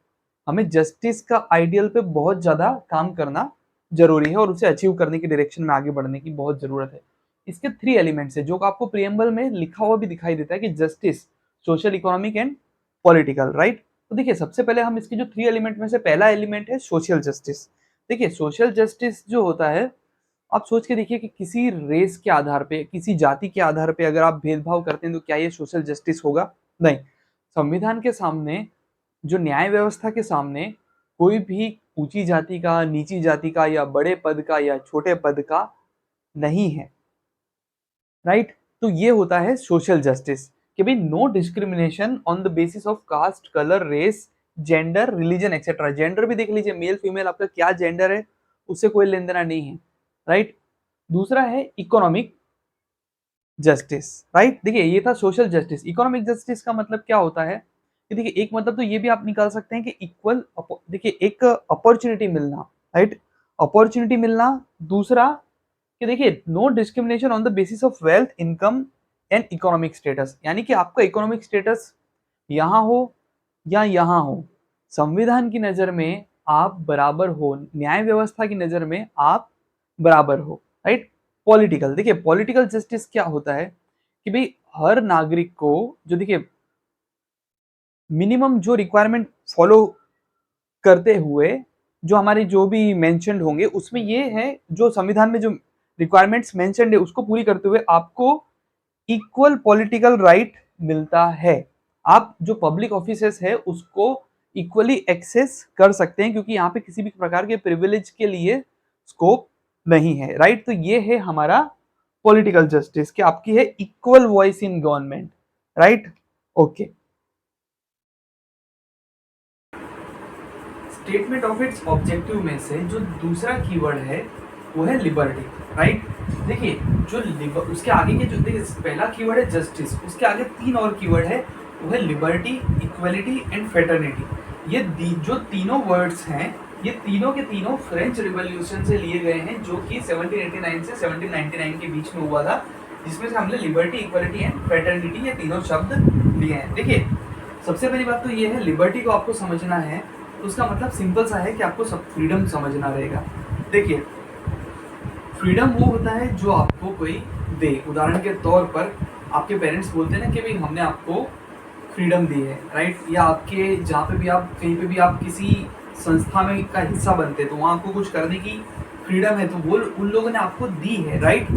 S1: हमें जस्टिस का आइडियल पे बहुत ज्यादा काम करना जरूरी है और उसे अचीव करने की डायरेक्शन में आगे बढ़ने की बहुत जरूरत है। इसके 3 एलिमेंट्स है जो आपको प्रियम्बल में लिखा हुआ भी दिखाई देता है कि justice, social, economic and political, right? तो देखिए, सबसे पहले हम इसके जो 3 एलिमेंट में से पहला एलिमेंट है सोशल जस्टिस। देखिए, सोशल जस्टिस जो होता है, आप सोच के देखिए कि किसी रेस के आधार पे, किसी जाति के आधार पे अगर आप भेदभाव करते हैं तो क्या ये सोशल जस्टिस होगा? नहीं। संविधान के सामने, जो न्याय व्यवस्था के सामने, कोई भी ऊंची जाति का, नीची जाति का या बड़े पद का या छोटे पद का नहीं है, राइट? तो ये होता है सोशल जस्टिस कि भाई no discrimination on the basis of caste, colour, race, gender, religion etcetera. Gender भी देख लीजिए, मेल फीमेल आपका क्या जेंडर है उससे कोई लेन देना नहीं है, राइट? दूसरा है इकोनॉमिक जस्टिस, राइट? देखिए, ये था सोशल जस्टिस। इकोनॉमिक जस्टिस का मतलब क्या होता है कि देखिए, एक मतलब तो ये भी आप निकाल सकते हैं कि इक्वल, देखिए एक अपॉर्चुनिटी मिलना, राइट? अपॉर्चुनिटी मिलना। दूसरा कि देखिए, no discrimination on the basis of wealth, income and economic status, यानी कि आपका इकोनॉमिक स्टेटस यहाँ हो या यहाँ हो, संविधान की नजर में आप बराबर हो, न्याय व्यवस्था की नजर में आप बराबर हो, राइट? पॉलिटिकल, देखिए पॉलिटिकल जस्टिस क्या होता है कि भाई हर नागरिक को, जो देखिए मिनिमम जो रिक्वायरमेंट फॉलो करते हुए, जो हमारे जो भी मेंशन्ड होंगे उसमें ये है, जो संविधान में जो रिक्वायरमेंट्स मेंशन्ड है उसको पूरी करते हुए आपको इक्वल पॉलिटिकल राइट मिलता है। आप जो पब्लिक ऑफिसेस है उसको इक्वली एक्सेस कर सकते हैं, क्योंकि यहाँ पे किसी भी प्रकार के प्रिविलेज के लिए स्कोप नहीं है, राइट? तो ये है हमारा पॉलिटिकल जस्टिस कि आपकी है equal voice in government, right? Okay. Statement of its objective में से जो दूसरा कीवर्ड है वो है लिबर्टी, राइट? देखिए, जो उसके आगे के जो, देखिए पहला कीवर्ड है जस्टिस, उसके आगे 3 और कीवर्ड है, वो है लिबर्टी, इक्वलिटी एंड फ्रेटर्निटी। ये जो तीनों वर्ड्स हैं, ये तीनों के तीनों फ्रेंच रिवॉल्यूशन से लिए गए हैं, जो कि 1789 से 1799 के बीच में हुआ था, जिसमें से हमने लिबर्टी, इक्वलिटी एंड फ्रेटर्निटी ये तीनों शब्द लिए हैं। देखिए, सबसे पहली बात तो ये है, लिबर्टी को आपको समझना है तो उसका मतलब सिंपल सा है कि आपको सब फ्रीडम समझना रहेगा। देखिए, फ्रीडम वो होता है जो आपको कोई दे। उदाहरण के तौर पर आपके पेरेंट्स बोलते हैं ना कि भाई हमने आपको फ्रीडम दी है, राइट? या आपके जहाँ पे भी आप, कहीं पे भी आप किसी संस्था में का हिस्सा बनते हैं तो वहाँ आपको कुछ करने की फ्रीडम है, तो वो उन लोगों ने आपको दी है, राइट?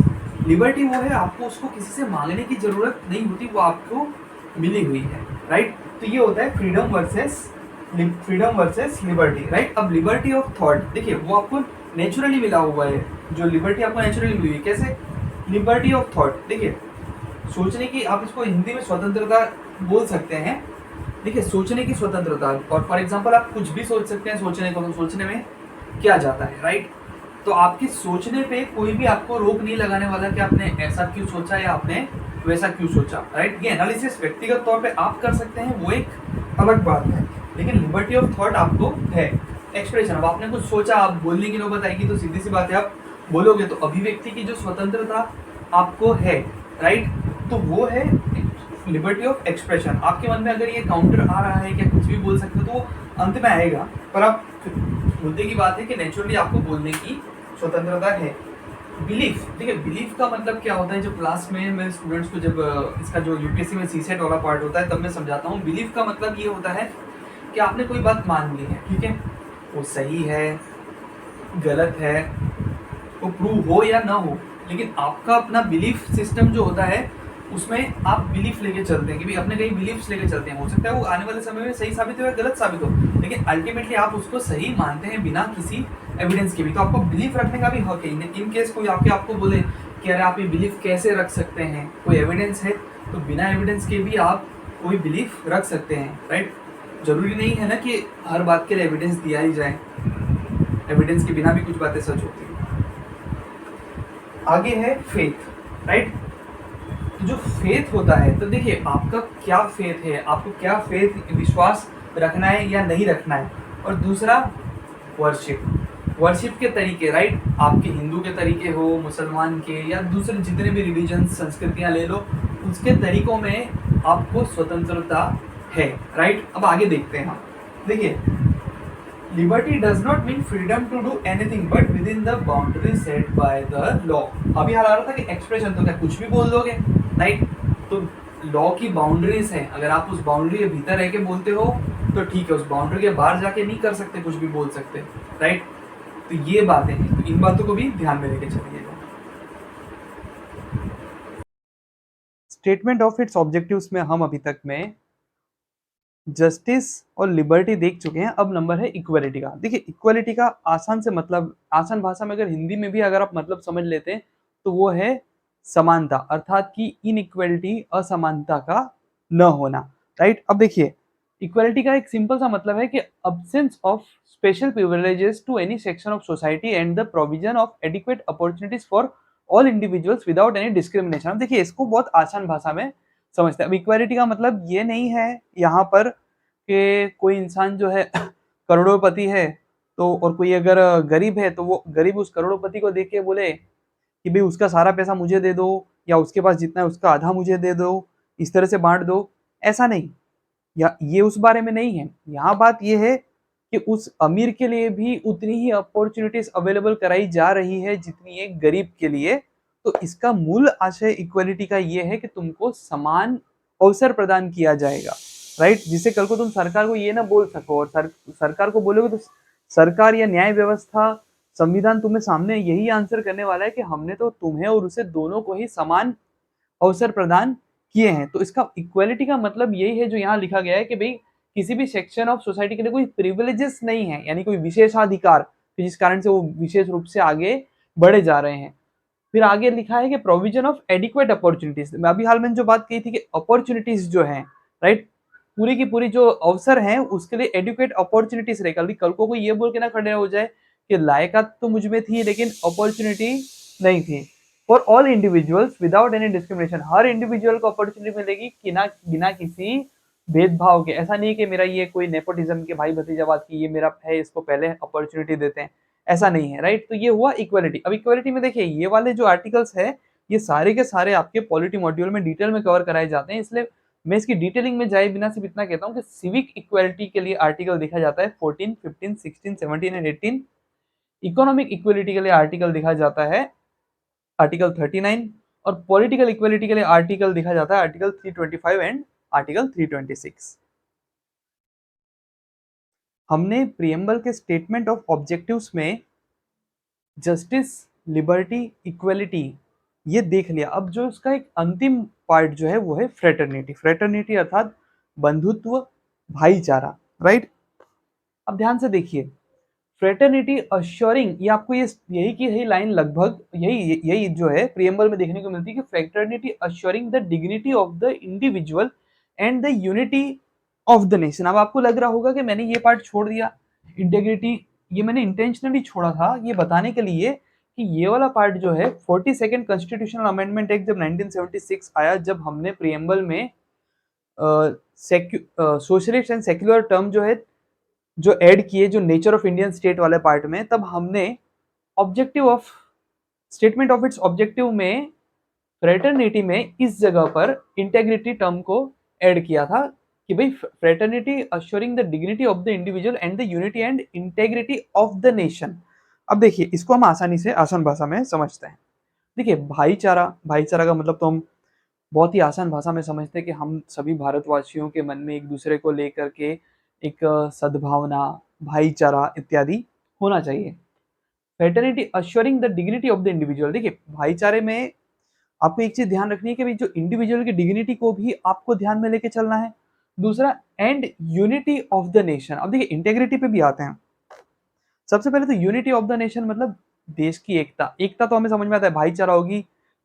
S1: लिबर्टी वो है, आपको उसको किसी से मांगने की जरूरत नहीं होती, वो आपको मिली हुई है, राइट? तो ये होता है फ्रीडम वर्सेस लिबर्टी, राइट? अब लिबर्टी ऑफ थॉट, देखिए वो आपको नेचुरली मिला हुआ है, जो लिबर्टी आपको नेचुरली मिली हुई है। कैसे? लिबर्टी ऑफ थॉट, देखिए सोचने की, आप इसको हिंदी में स्वतंत्रता बोल सकते हैं। देखिए, सोचने की स्वतंत्रता, और फॉर एग्जांपल आप कुछ भी सोच सकते हैं सोचने को, तो सोचने में क्या जाता है, राइट? तो आपके सोचने पे कोई भी आपको रोक नहीं लगाने वाला कि आपने ऐसा क्यों सोचा या आपने वैसा क्यों सोचा, राइट? ये एनालिसिस व्यक्तिगत तौर पे आप कर सकते हैं, वो एक अलग बात है, लेकिन लिबर्टी ऑफ थॉट आपको है। एक्सप्रेशन, अब आपने कुछ सोचा, आप बोलने की नौबत आएगी तो सीधी सी बात है आप बोलोगे, तो अभिव्यक्ति की जो स्वतंत्रता आपको है, राइट? तो वो है लिबर्टी ऑफ एक्सप्रेशन। आपके मन में अगर ये काउंटर आ रहा है कि कुछ भी बोल सकते हो, तो वो अंत में आएगा, पर आप मुद्दे की बात है कि नेचुरली आपको बोलने की स्वतंत्रता है। बिलीफ, देखिए बिलीफ का मतलब क्या होता है, जब क्लास में मैं स्टूडेंट्स को, जब इसका जो यूपीएससी में सीसेट वाला पार्ट होता है तब मैं समझाता हूँ। बिलीफ का मतलब ये होता है कि आपने कोई बात मान ली है, ठीक है, वो सही है, गलत है, वो प्रूव हो या ना हो, लेकिन आपका अपना बिलीफ सिस्टम जो होता है उसमें आप बिलीफ लेके चलते हैं कि भाई अपने कई बिलीफ्स लेके चलते हैं। हो सकता है वो आने वाले समय में सही साबित हो या गलत साबित हो, लेकिन अल्टीमेटली आप उसको सही मानते हैं बिना किसी एविडेंस के भी। तो आपको बिलीफ रखने का भी हक है। इन केस कोई आपको बोले कि अरे आप ये बिलीफ कैसे रख सकते हैं, कोई एविडेंस है, तो बिना एविडेंस के भी आप कोई बिलीफ रख सकते हैं, राइट? जरूरी नहीं है ना कि हर बात के लिए एविडेंस दिया ही जाए, एविडेंस के बिना भी कुछ बातें सच होती है। आगे है फेथ, राइट। तो जो फेथ होता है, तो देखिए आपका क्या फेथ है, आपको क्या फेथ विश्वास रखना है या नहीं रखना है। और दूसरा वर्शिप के तरीके, राइट। आपके हिंदू के तरीके हो, मुसलमान के, या दूसरे जितने भी रिलीजन संस्कृतियां ले लो, उसके तरीकों में आपको स्वतंत्रता है, राइट। अब आगे देखते हैं हम। देखिए, liberty does not mean freedom to do anything but within the boundary set by the law. अभी हाल आ रहा था कि एक्सप्रेशन तो क्या कुछ भी बोल दोगे, राइट। तो लॉ की बाउंड्रीज है, अगर आप उस बाउंड्री के भीतर रह के बोलते हो तो ठीक है, उस बाउंड्री के बाहर जाके नहीं कर सकते, कुछ भी बोल सकते, राइट। तो ये बातें हैं, तो इन बातों को भी ध्यान में लेके चलिएगा। स्टेटमेंट ऑफ इट्स ऑब्जेक्टिव्स में हम अभी तक में जस्टिस और लिबर्टी देख चुके हैं। अब नंबर है इक्वलिटी का। देखिए, इक्वलिटी का आसान से मतलब, आसान भाषा में अगर हिंदी में भी अगर आप मतलब समझ लेते हैं तो वो है समानता, अर्थात कि इनइक्वलिटी, असमानता का न होना, राइट। अब देखिए, इक्वलिटी का एक सिंपल सा मतलब है कि absence of special privileges to any section of society and the provision of adequate opportunities for all individuals without any discrimination. अब देखिए, इसको बहुत आसान भाषा में समझते हैं। अब इक्वालिटी का मतलब ये नहीं है यहाँ पर कि कोई इंसान जो है करोड़पति है तो, और कोई अगर गरीब है तो वो गरीब उस करोड़पति को देख के बोले कि भाई उसका सारा पैसा मुझे दे दो, या उसके पास जितना है उसका आधा मुझे दे दो, इस तरह से बांट दो। ऐसा नहीं, या ये उस बारे में नहीं है। यहाँ बात ये है कि उस अमीर के लिए भी उतनी ही अपॉर्चुनिटीज अवेलेबल कराई जा रही है जितनी एक गरीब के लिए। तो इसका मूल आशय इक्वलिटी का ये है कि तुमको समान अवसर प्रदान किया जाएगा, राइट। जिससे कल को तुम सरकार को ये ना बोल सको, और सरकार को बोलोगे तो सरकार या न्याय व्यवस्था, संविधान तुम्हें सामने यही आंसर करने वाला है कि हमने तो तुम्हें और उसे दोनों को ही समान अवसर प्रदान किए हैं। तो इसका इक्वालिटी का मतलब यही है जो यहाँ लिखा गया है कि भाई किसी भी सेक्शन ऑफ सोसाइटी के लिए कोई प्रिविलेजेस नहीं है, यानी कोई विशेषाधिकार जिस कारण से वो विशेष रूप से आगे बढ़े जा रहे हैं। फिर आगे लिखा है कि प्रोविजन ऑफ एडिक्वेट अपॉर्चुनिटीज। मैं अभी हाल में जो बात कही थी कि अपॉर्चुनिटीज जो है, राइट, पूरी की पूरी जो अवसर है उसके लिए एडुकेट अपॉर्चुनिटीज रहेगा। कल को कोई ये बोल के ना खड़े हो जाए कि लायकात तो मुझ में थी लेकिन अपॉर्चुनिटी नहीं थी। For all individuals without any discrimination, her individual को अपॉर्चुनिटी मिलेगी कि ना बिना किसी भेदभाव के। ऐसा नहीं कि मेरा ये कोई नेपोटिज्म के भाई भतीजावाद की ये मेरा है इसको पहले अपॉर्चुनिटी देते हैं, ऐसा नहीं है, राइट। तो ये हुआ इक्वालिटी। अब इक्वालिटी में देखिए, ये वाले जो आर्टिकल्स है ये सारे के सारे आपके पॉलिटी मॉड्यूल में डिटेल में कवर कराए जाते हैं, इसलिए मैं इसकी डिटेलिंग में जाए बिना सिर्फ इतना कहता हूँ कि सिविक इक्वालिटी के लिए आर्टिकल देखा जाता है 14, 15, 16, 17 एंड 18। इकोनॉमिक इक्वालिटी के लिए आर्टिकल देखा जाता है आर्टिकल 39, और पॉलिटिकल इक्वालिटी के लिए आर्टिकल देखा जाता है आर्टिकल 325 एंड आर्टिकल 326। हमने प्रियम्बल के स्टेटमेंट ऑफ ऑब्जेक्टिव्स में जस्टिस, लिबर्टी, इक्वलिटी ये देख लिया। अब जो इसका एक अंतिम पार्ट जो है वो है फ्रेटर्निटी। फ्रेटर्निटी अर्थात बंधुत्व, भाईचारा, राइट। अब ध्यान से देखिए, फ्रेटर्निटी अश्योरिंग, ये आपको ये यही की यही लाइन लगभग यही यही जो है प्रियम्बल में देखने को मिलती है कि fraternity assuring the dignity of the individual and the unity of the nation. अब आपको लग रहा होगा कि मैंने ये पार्ट छोड़ दिया, इंटेग्रिटी, ये मैंने इंटेंशनली छोड़ा था ये बताने के लिए कि ये वाला पार्ट जो है 42nd कॉन्स्टिट्यूशनल अमेंडमेंट एक्ट जब 1976 आया, जब हमने प्रियम्बल में सोशलिस्ट एंड सेक्युलर टर्म जो है जो ऐड किए, जो नेचर ऑफ इंडियन स्टेट वाले पार्ट में, तब हमने objective of statement of its objective में फ्रेटर्निटी में इस जगह पर इंटेग्रिटी टर्म को ऐड किया था कि भाई fraternity assuring the dignity of the individual and the unity and integrity of the nation. अब देखिए, इसको हम आसानी से आसान भाषा में समझते हैं। देखिए, भाईचारा, भाईचारा का मतलब तो हम बहुत ही आसान भाषा में समझते हैं कि हम सभी भारतवासियों के मन में एक दूसरे को लेकर के एक सद्भावना, भाईचारा इत्यादि होना चाहिए। Fraternity assuring the dignity of the individual. देखिए, भाईचारे में आपको एक चीज ध्यान रखनी है कि भाई जो इंडिविजुअल की डिग्निटी को भी आपको ध्यान में लेके चलना है। दूसरा, and unity of the nation. अब देखिए, इंटेग्रिटी पे भी आते हैं। सबसे पहले तो यूनिटी ऑफ द नेशन मतलब देश की एकता। एकता तो हमें समझ में आता है, भाईचारा होगी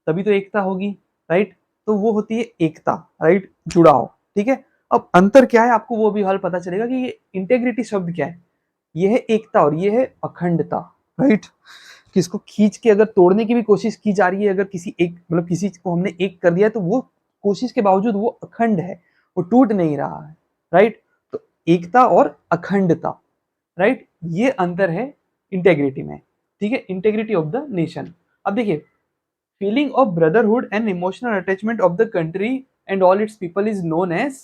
S1: तभी तो एकता होगी, राइट। तो वो होती है एकता, राइट, जुड़ाव, ठीक है। अब अंतर क्या है आपको वो भी हाल पता चलेगा कि ये इंटेग्रिटी शब्द क्या है। ये है एकता और ये है अखंडता, राइट। किसको खींच के अगर तोड़ने की भी कोशिश की जा रही है, अगर किसी एक मतलब किसी को हमने एक कर दिया तो वो कोशिश के बावजूद वो अखंड है, वो टूट नहीं रहा है, राइट। तो एकता और अखंडता, राइट, ये अंतर है इंटेग्रिटी में, ठीक है, इंटेग्रिटी ऑफ द नेशन। अब देखिए, feeling of brotherhood and emotional attachment of the country and all its people is known as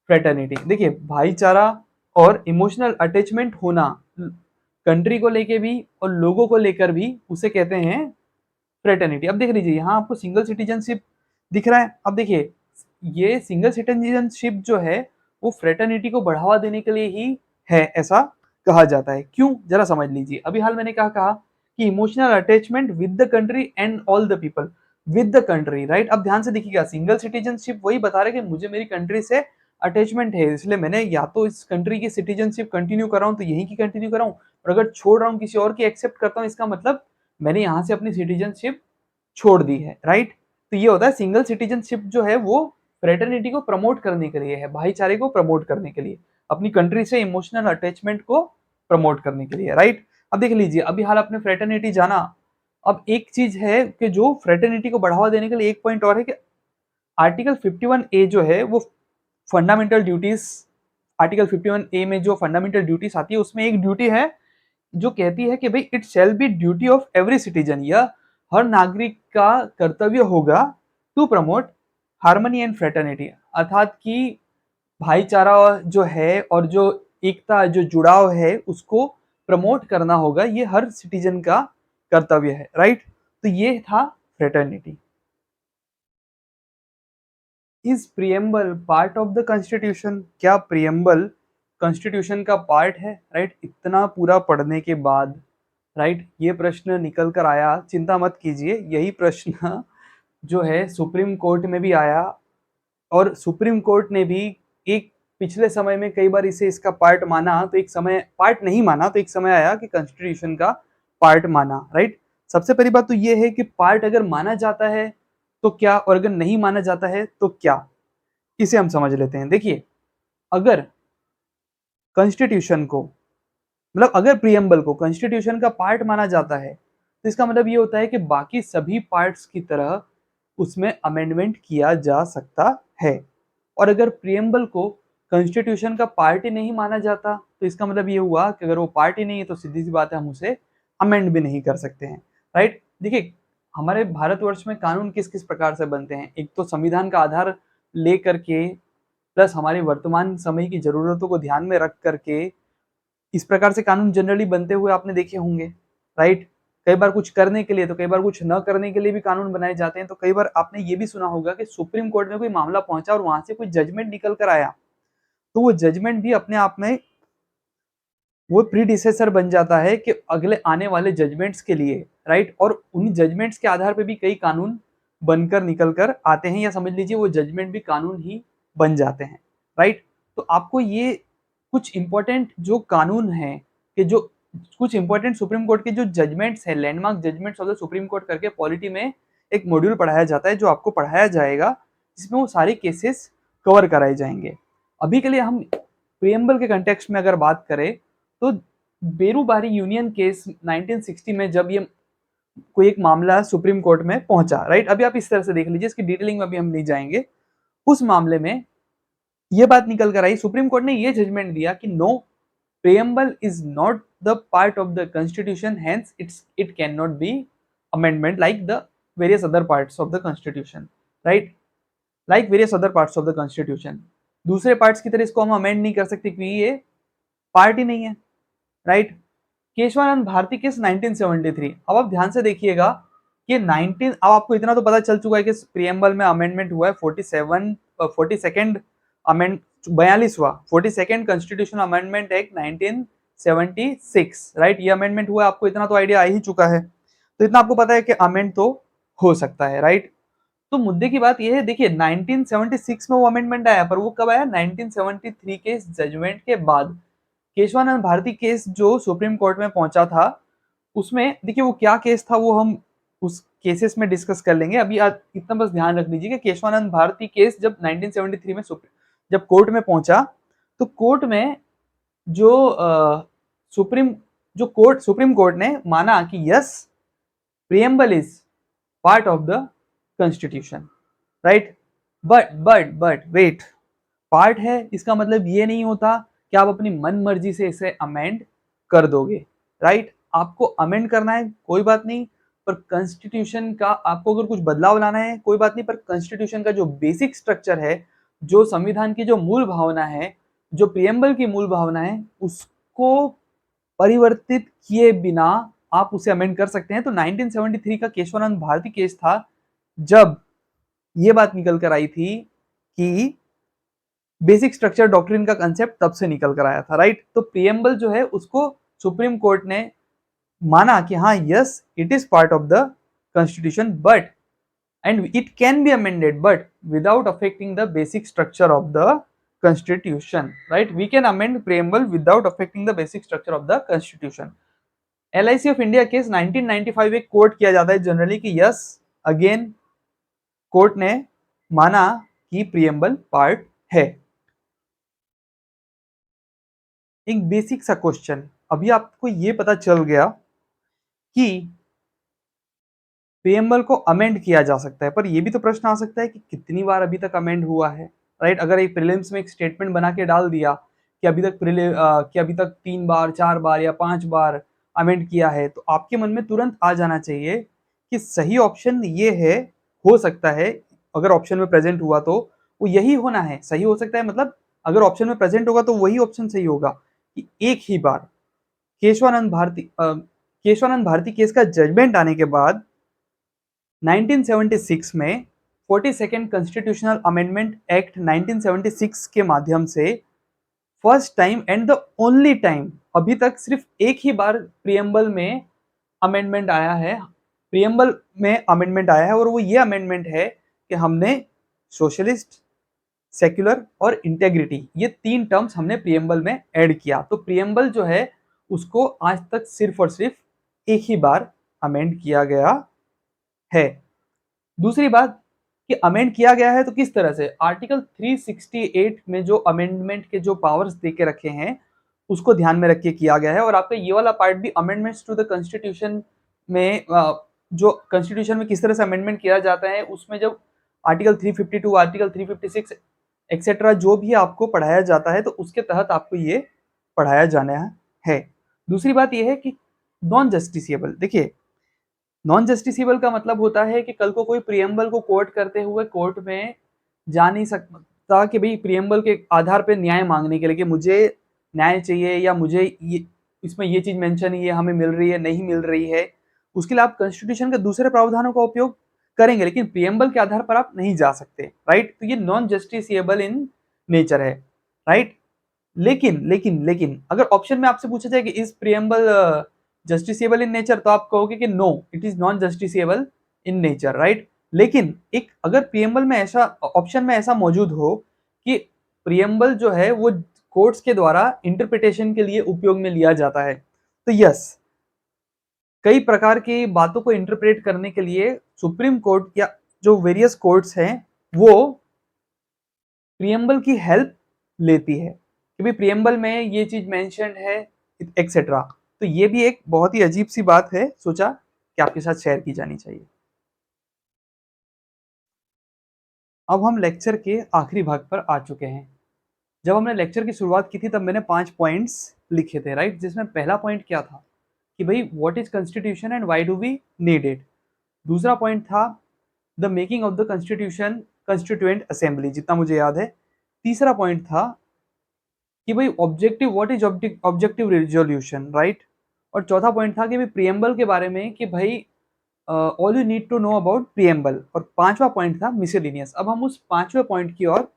S1: fraternity. देखिए, भाईचारा और इमोशनल अटैचमेंट होना कंट्री को लेके भी और लोगों को लेकर भी, उसे कहते हैं फ्रेटर्निटी। अब देख लीजिए, यहाँ आपको सिंगल सिटीजनशिप दिख रहा है। अब देखिए, ये सिंगल सिटीजनशिप जो है वो फ्रेटर्निटी को बढ़ावा देने के लिए ही है, ऐसा कहा जाता है। क्यों, जरा समझ लीजिए। अभी हाल मैंने कहा कि emotional attachment with the country and all the people, with the country, right. अब ध्यान से देखिएगा, सिंगल सिटीजनशिप वही बता रहा है कि मुझे मेरी कंट्री से अटैचमेंट है, इसलिए मैंने या तो इस कंट्री की सिटीजनशिप कंटिन्यू कर रहा हूँ तो यहीं की कंटिन्यू कर रहा हूँ, और अगर छोड़ रहा हूँ किसी और की एक्सेप्ट करता हूँ, इसका मतलब मैंने यहाँ से अपनी सिटीजनशिप छोड़ दी है, राइट। तो ये होता है सिंगल सिटीजनशिप जो है वो फ्रेटर्निटी को प्रमोट करने के लिए है, भाईचारे को प्रमोट करने के लिए, अपनी कंट्री से इमोशनल अटैचमेंट को प्रमोट करने के लिए, राइट। अब देख लीजिए, अभी हाल आपने फ्रेटर्निटी जाना। अब एक चीज है कि जो फ्रेटर्निटी को बढ़ावा देने के लिए एक पॉइंट और है कि आर्टिकल 51A जो है वो फंडामेंटल ड्यूटीज, आर्टिकल 51A में जो फंडामेंटल ड्यूटीज आती है उसमें एक ड्यूटी है जो कहती है कि भाई it shall be duty of every citizen, यह हर नागरिक का कर्तव्य होगा to promote harmony and fraternity, अर्थात कि भाईचारा जो है और जो एकता, जो जुड़ाव है, उसको प्रमोट करना होगा, ये हर सिटीजन का कर्तव्य है, राइट। तो ये था fraternity. Is preamble part of the constitution, क्या प्रियम्बल कॉन्स्टिट्यूशन का पार्ट है, राइट। इतना पूरा पढ़ने के बाद, राइट, ये प्रश्न निकल कर आया। चिंता मत कीजिए, यही प्रश्न जो है सुप्रीम कोर्ट में भी आया, और सुप्रीम कोर्ट ने भी एक पिछले समय में कई बार इसे इसका पार्ट माना, तो एक समय पार्ट नहीं माना, तो एक समय आया कि कॉन्स्टिट्यूशन का पार्ट माना, राइट। सबसे पहली बात तो ये है कि पार्ट अगर माना जाता है तो क्या, और अगर नहीं माना जाता है तो क्या, इसे हम समझ लेते हैं। देखिए, अगर कॉन्स्टिट्यूशन को, मतलब अगर प्रियम्बल को कॉन्स्टिट्यूशन का पार्ट माना जाता है तो इसका मतलब ये होता है कि बाकी सभी पार्ट्स की तरह उसमें अमेंडमेंट किया जा सकता है। और अगर प्रियम्बल को कॉन्स्टिट्यूशन का पार्ट ही नहीं माना जाता तो इसका मतलब ये हुआ कि अगर वो पार्ट ही नहीं है तो सीधी सी बात है, हम उसे अमेंड भी नहीं कर सकते हैं, राइट। देखिए, हमारे भारतवर्ष में कानून किस किस प्रकार से बनते हैं, एक तो संविधान का आधार ले करके, प्लस हमारे वर्तमान समय की जरूरतों को ध्यान में रख करके इस प्रकार से कानून जनरली बनते हुए आपने देखे होंगे, राइट। कई बार कुछ करने के लिए तो कई बार कुछ न करने के लिए भी कानून बनाए जाते हैं। तो कई बार आपने ये भी सुना होगा कि सुप्रीम कोर्ट में कोई मामला पहुंचा और वहां से कोई जजमेंट निकल कर आया, तो वो जजमेंट भी अपने आप में वो प्रीडिसेसर बन जाता है कि अगले आने वाले जजमेंट्स के लिए, राइट। और उन जजमेंट्स के आधार पे भी कई कानून बनकर निकल कर आते हैं, या समझ लीजिए वो जजमेंट भी कानून ही बन जाते हैं, राइट। तो आपको ये कुछ इंपॉर्टेंट जो कानून है, कि जो कुछ इंपॉर्टेंट सुप्रीम कोर्ट के जो जजमेंट्स है, landmark judgments of the supreme court करके पॉलिटी में एक मॉड्यूल पढ़ाया जाता है जो आपको पढ़ाया जाएगा, जिसमें वो सारे केसेस कवर कराए जाएंगे। अभी के लिए हम प्रियम्बल के कंटेक्स्ट में अगर बात करें तो बेरूबारी यूनियन केस 1960 में जब ये कोई एक मामला सुप्रीम कोर्ट में पहुंचा, राइट। अभी आप इस तरह से देख लीजिए, इसकी डिटेलिंग में अभी हम नहीं जाएंगे। उस मामले में ये बात निकल कर आई, सुप्रीम कोर्ट ने ये जजमेंट दिया कि no, preamble is not the part of the constitution, hence it can not be amendment like the various other parts of the constitution, right, like various other parts of the constitution. दूसरे parts की तरह इसको हम amend नहीं कर सकते क्योंकि ये पार्ट ही नहीं है, राइट। केशवानंद भारती केस 1973। अब आप ध्यान से देखिएगा कि 19, अब आपको इतना तो पता चल चुका है कि प्रियम्बल में अमेंडमेंट हुआ है 42nd अमेंड 42वां 42nd constitution amendment act 1976, right. ये अमेंडमेंट हुआ, आपको इतना तो आइडिया आ ही चुका है, तो इतना आपको पता है कि अमेंड तो हो सकता है, राइट। तो मुद्दे की बात यह है, देखिए 1976 में वो अमेंडमेंट आया, पर वो कब आया, 1973 के जजमेंट के बाद। केशवानंद भारती केस जो सुप्रीम कोर्ट में पहुंचा था, उसमें देखिए वो क्या केस था वो हम उस केसेस में डिस्कस कर लेंगे। अभी आप इतना बस ध्यान रख लीजिए कि केशवानंद भारती केस जब 1973 में जब कोर्ट में पहुंचा तो कोर्ट में जो सुप्रीम कोर्ट ने माना कि yes, preamble is part of the constitution, right. But wait, part है इसका मतलब ये नहीं होता कि आप अपनी मन मर्जी से इसे अमेंड कर दोगे, राइट। आपको अमेंड करना है कोई बात नहीं, पर कॉन्स्टिट्यूशन का आपको अगर कुछ बदलाव लाना है कोई बात नहीं, पर कॉन्स्टिट्यूशन का जो बेसिक स्ट्रक्चर है, जो संविधान की जो मूल भावना है, जो प्रियम्बल की मूल भावना है, उसको परिवर्तित किए बिना आप उसे अमेंड कर सकते हैं। तो 1973 का केशवानंद भारती केस था जब ये बात निकल कर आई थी कि बेसिक स्ट्रक्चर डॉक्ट्रिन का कंसेप्ट तब से निकल कर आया था, राइट। तो प्रियम्बल जो है उसको सुप्रीम कोर्ट ने माना कि हाँ yes, it is part of the constitution, but and it can be amended but without affecting the basic structure of the constitution, right? We can amend preamble without affecting the basic structure of the constitution. LIC of India case 1995 एक court किया जाता है generally कि yes, again court ने माना कि preamble part है। एक बेसिक सा क्वेश्चन, अभी आपको ये पता चल गया कि प्रियम्बल को अमेंड किया जा सकता है, पर यह भी तो प्रश्न आ सकता है कि कितनी बार अभी तक अमेंड हुआ है, राइट। अगर एक प्रीलिम्स में एक स्टेटमेंट बना के डाल दिया कि अभी तक 3 बार 4 बार या 5 बार अमेंड किया है, तो आपके मन में तुरंत आ जाना चाहिए कि सही ऑप्शन ये है, हो सकता है अगर ऑप्शन में प्रेजेंट हुआ तो वो यही होना है, सही हो सकता है मतलब अगर ऑप्शन में प्रेजेंट होगा तो वही ऑप्शन सही होगा कि एक ही बार केशवानंद भारती केस का जजमेंट आने के बाद 1976 में 42nd कॉन्स्टिट्यूशनल अमेंडमेंट एक्ट 1976 के माध्यम से first time and the only time, अभी तक सिर्फ एक ही बार प्रियम्बल में अमेंडमेंट आया है, और वो ये अमेंडमेंट है कि हमने सोशलिस्ट, सेक्युलर और इंटेग्रिटी, ये 3 टर्म्स हमने प्रियम्बल में ऐड किया। तो प्रियम्बल जो है उसको आज तक सिर्फ और सिर्फ एक ही बार अमेंड किया गया है। दूसरी बात कि अमेंड किया गया है तो किस तरह से, आर्टिकल 368 में जो अमेंडमेंट के जो पावर्स दे के रखे हैं उसको ध्यान में रख के किया गया है। और आपका ये वाला पार्ट भी अमेंडमेंट्स टू द कॉन्स्टिट्यूशन में, जो कॉन्स्टिट्यूशन में किस तरह से अमेंडमेंट किया जाता है, उसमें जब आर्टिकल 352, आर्टिकल 356 एक्सेट्रा जो भी आपको पढ़ाया जाता है तो उसके तहत आपको ये पढ़ाया जाना है। दूसरी बात यह है कि नॉन जस्टिसिएबल, देखिए नॉन जस्टिसिबल का मतलब होता है कि कल को कोई प्रियम्बल को कोर्ट करते हुए कोर्ट में जा नहीं सकता कि भाई प्रियम्बल के आधार पर न्याय मांगने के लिए कि मुझे न्याय चाहिए या मुझे ये इसमें ये चीज मेंशन है, ये हमें मिल रही है नहीं मिल रही है, उसके लिए आप कॉन्स्टिट्यूशन के दूसरे प्रावधानों का उपयोग करेंगे, लेकिन प्रियम्बल के आधार पर आप नहीं जा सकते, राइट। तो ये नॉन जस्टिसिएबल इन नेचर है, राइट। लेकिन अगर ऑप्शन में आपसे पूछा जाए कि इस प्रियम्बल जस्टिसिएबल इन नेचर, तो आप कहोगे कि no, it is non justiciable in nature, right. लेकिन एक अगर प्रियम्बल में ऐसा ऑप्शन में ऐसा मौजूद हो कि प्रियम्बल जो है वो कोर्ट्स के द्वारा इंटरप्रिटेशन के लिए उपयोग में लिया जाता है, तो यस, कई प्रकार की बातों को इंटरप्रेट करने के लिए सुप्रीम कोर्ट या जो वेरियस कोर्ट्स हैं वो प्रियम्बल की हेल्प लेती है कि भाई प्रियम्बल में ये चीज मेंशन्ड है एक्सेट्रा। तो ये भी एक बहुत ही अजीब सी बात है, सोचा कि आपके साथ शेयर की जानी चाहिए। अब हम लेक्चर के आखिरी भाग पर आ चुके हैं। जब हमने लेक्चर की शुरुआत की थी तब मैंने 5 पॉइंट्स लिखे थे, राइट, जिसमें पहला पॉइंट क्या था कि भाई what is constitution and why do we need it. दूसरा पॉइंट था the making of the constitution constituent assembly, जितना मुझे याद है। तीसरा पॉइंट था कि भाई objective, what is objective resolution, right. और चौथा पॉइंट था कि भाई प्रियम्बल के बारे में कि भाई all you need to know about preamble. और पांचवा पॉइंट था मिसेलिनियस। अब हम उस पांचवें पॉइंट की ओर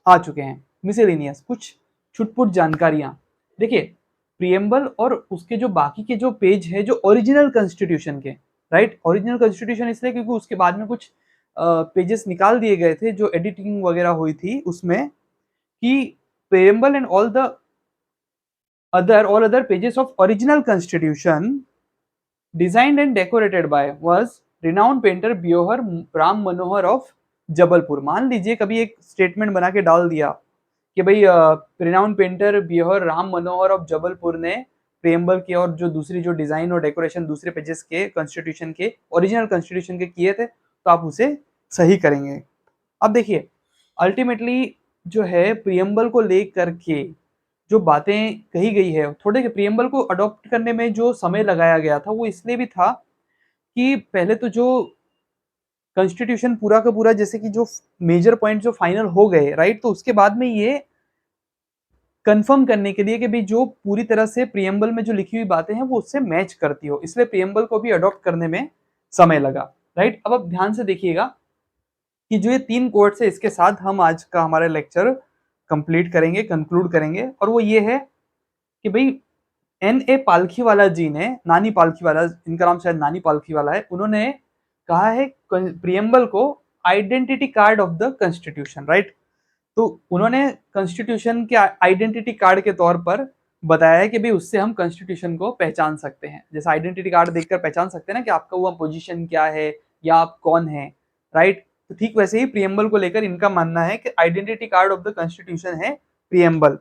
S1: आ चुके हैं, मिसेलिनियस, कुछ छुटपुट जानकारियां। देखिए प्रियम्बल और उसके जो बाकी के जो पेज है जो ओरिजिनल कॉन्स्टिट्यूशन के, राइट, ओरिजिनल कॉन्स्टिट्यूशन इसलिए क्योंकि उसके बाद में कुछ पेजेस निकाल दिए गए थे जो एडिटिंग वगैरह हुई थी उसमें, कि preamble and all other pages of original constitution designed and decorated by was renowned painter Beohar Ram Manohar of Jabalpur. मान लीजिए कभी एक स्टेटमेंट बना के डाल दिया कि भाई renowned painter Bihar Ram Manohar of Jabalpur ने प्रियम्बल के और जो दूसरी जो डिजाइन और डेकोरेशन दूसरे पेजेस के कॉन्स्टिट्यूशन के ओरिजिनल कॉन्स्टिट्यूशन के किए थे, तो आप उसे सही करेंगे। अब देखिए अल्टीमेटली जो है प्रियम्बल को लेकर के जो बातें कही गई है, थोड़े प्रियम्बल को अडॉप्ट करने में जो समय लगाया गया था वो इसलिए भी था कि पहले तो जो कॉन्स्टिट्यूशन पूरा का पूरा जैसे कि जो मेजर पॉइंट जो फाइनल हो गए, राइट, तो उसके बाद में ये कंफर्म करने के लिए कि भाई जो पूरी तरह से प्रियम्बल में जो लिखी हुई बातें हैं वो उससे मैच करती हो, इसलिए प्रियम्बल को भी अडॉप्ट करने में समय लगा, राइट। अब आप ध्यान से देखिएगा कि जो ये 3 कोट्स है इसके साथ हम आज का हमारा लेक्चर कंप्लीट करेंगे, कंक्लूड करेंगे, और वो ये है कि भाई N.A. पालखीवाला जी ने, नानी पालखीवाला, इनका नाम शायद नानी पालखीवाला है, उन्होंने कहा है प्रियम्बल को identity card of the constitution, right. तो उन्होंने कॉन्स्टिट्यूशन के आइडेंटिटी कार्ड के तौर पर बताया है कि भाई उससे हम कॉन्स्टिट्यूशन को पहचान सकते हैं, जैसे आइडेंटिटी कार्ड देखकर पहचान सकते हैं ना कि आपका वो पोजीशन क्या है या आप कौन है, राइट। तो ठीक वैसे ही प्रियम्बल को लेकर इनका मानना है कि identity card of the constitution है प्रियम्बल।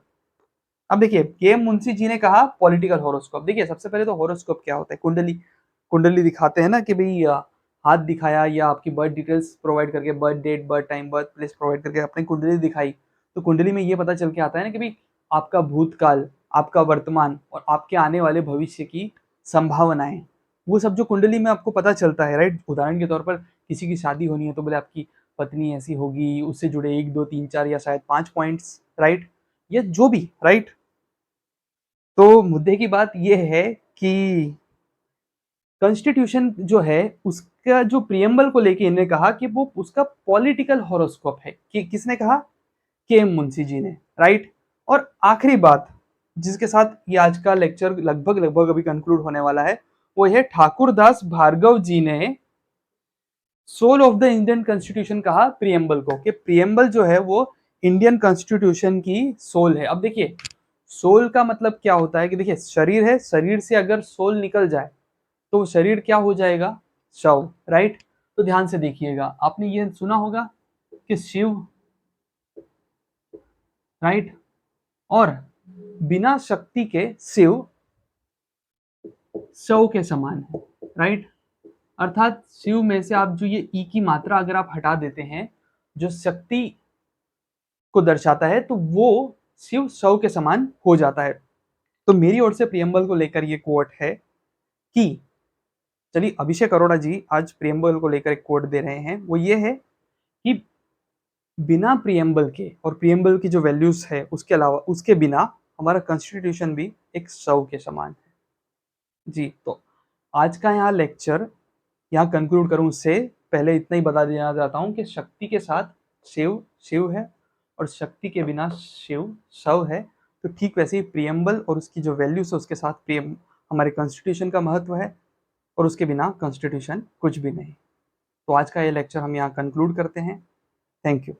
S1: अब देखिए के मुंशी जी ने कहा पॉलिटिकल हॉरोस्कोप। देखिए सबसे पहले तो हॉरोस्कोप क्या होता है, कुंडली, कुंडली दिखाते हैं ना कि भाई हाथ दिखाया या आपकी बर्थ डिटेल्स प्रोवाइड करके, birth date, birth time, birth place provide करके अपनी कुंडली दिखाई, तो कुंडली में ये पता चल के आता है ना कि भाई आपका भूतकाल, आपका वर्तमान और आपके आने वाले भविष्य की संभावनाएं, वो सब जो कुंडली में आपको पता चलता है, राइट। उदाहरण के तौर पर किसी की शादी होनी है तो बोले आपकी पत्नी ऐसी होगी, उससे जुड़े 1 2 3 4 या शायद 5 पॉइंट्स, राइट, या जो भी, राइट। तो मुद्दे की बात यह है कि कॉन्स्टिट्यूशन जो है उसका जो प्रियम्बल को लेके इन्होंने कहा कि वो उसका पॉलिटिकल हॉरोस्कोप है, कि किसने कहा, के एम मुंशी जी ने, राइट। और आखिरी बात जिसके साथ ये आज का लेक्चर लगभग लगभग अभी कंक्लूड होने वाला है, वो है ठाकुर दास भार्गव जी ने soul of the Indian constitution कहा प्रियम्बल को, कि प्रियम्बल जो है वो इंडियन कॉन्स्टिट्यूशन की सोल है। अब देखिए सोल का मतलब क्या होता है कि देखिए शरीर है, शरीर से अगर सोल निकल जाए तो शरीर क्या हो जाएगा, शव, राइट। तो ध्यान से देखिएगा, आपने ये सुना होगा कि शिव, राइट, और बिना शक्ति के शिव शव के समान है, राइट। अर्थात शिव में से आप जो ये ई की मात्रा अगर आप हटा देते हैं जो शक्ति को दर्शाता है, तो वो शिव शव के समान हो जाता है। तो मेरी ओर से प्रियम्बल को लेकर ये कोट है कि, चलिए अभिषेक अरोड़ा जी आज प्रियम्बल को लेकर एक कोट दे रहे हैं, वो ये है कि बिना प्रियम्बल के और प्रियम्बल की जो वैल्यूज है उसके अलावा, उसके बिना हमारा कॉन्स्टिट्यूशन भी एक शव के समान है। जी, तो आज का यहाँ लेक्चर यहाँ कंक्लूड करूँ उससे पहले इतना ही बता देना चाहता हूँ कि शक्ति के साथ शिव शिव है और शक्ति के बिना शिव शव है। तो ठीक वैसे ही प्रियम्बल और उसकी जो वैल्यूज है उसके साथ प्रियम हमारे कॉन्स्टिट्यूशन का महत्व है, और उसके बिना कॉन्स्टिट्यूशन कुछ भी नहीं। तो आज का ये लेक्चर हम यहाँ कंक्लूड करते हैं। Thank you.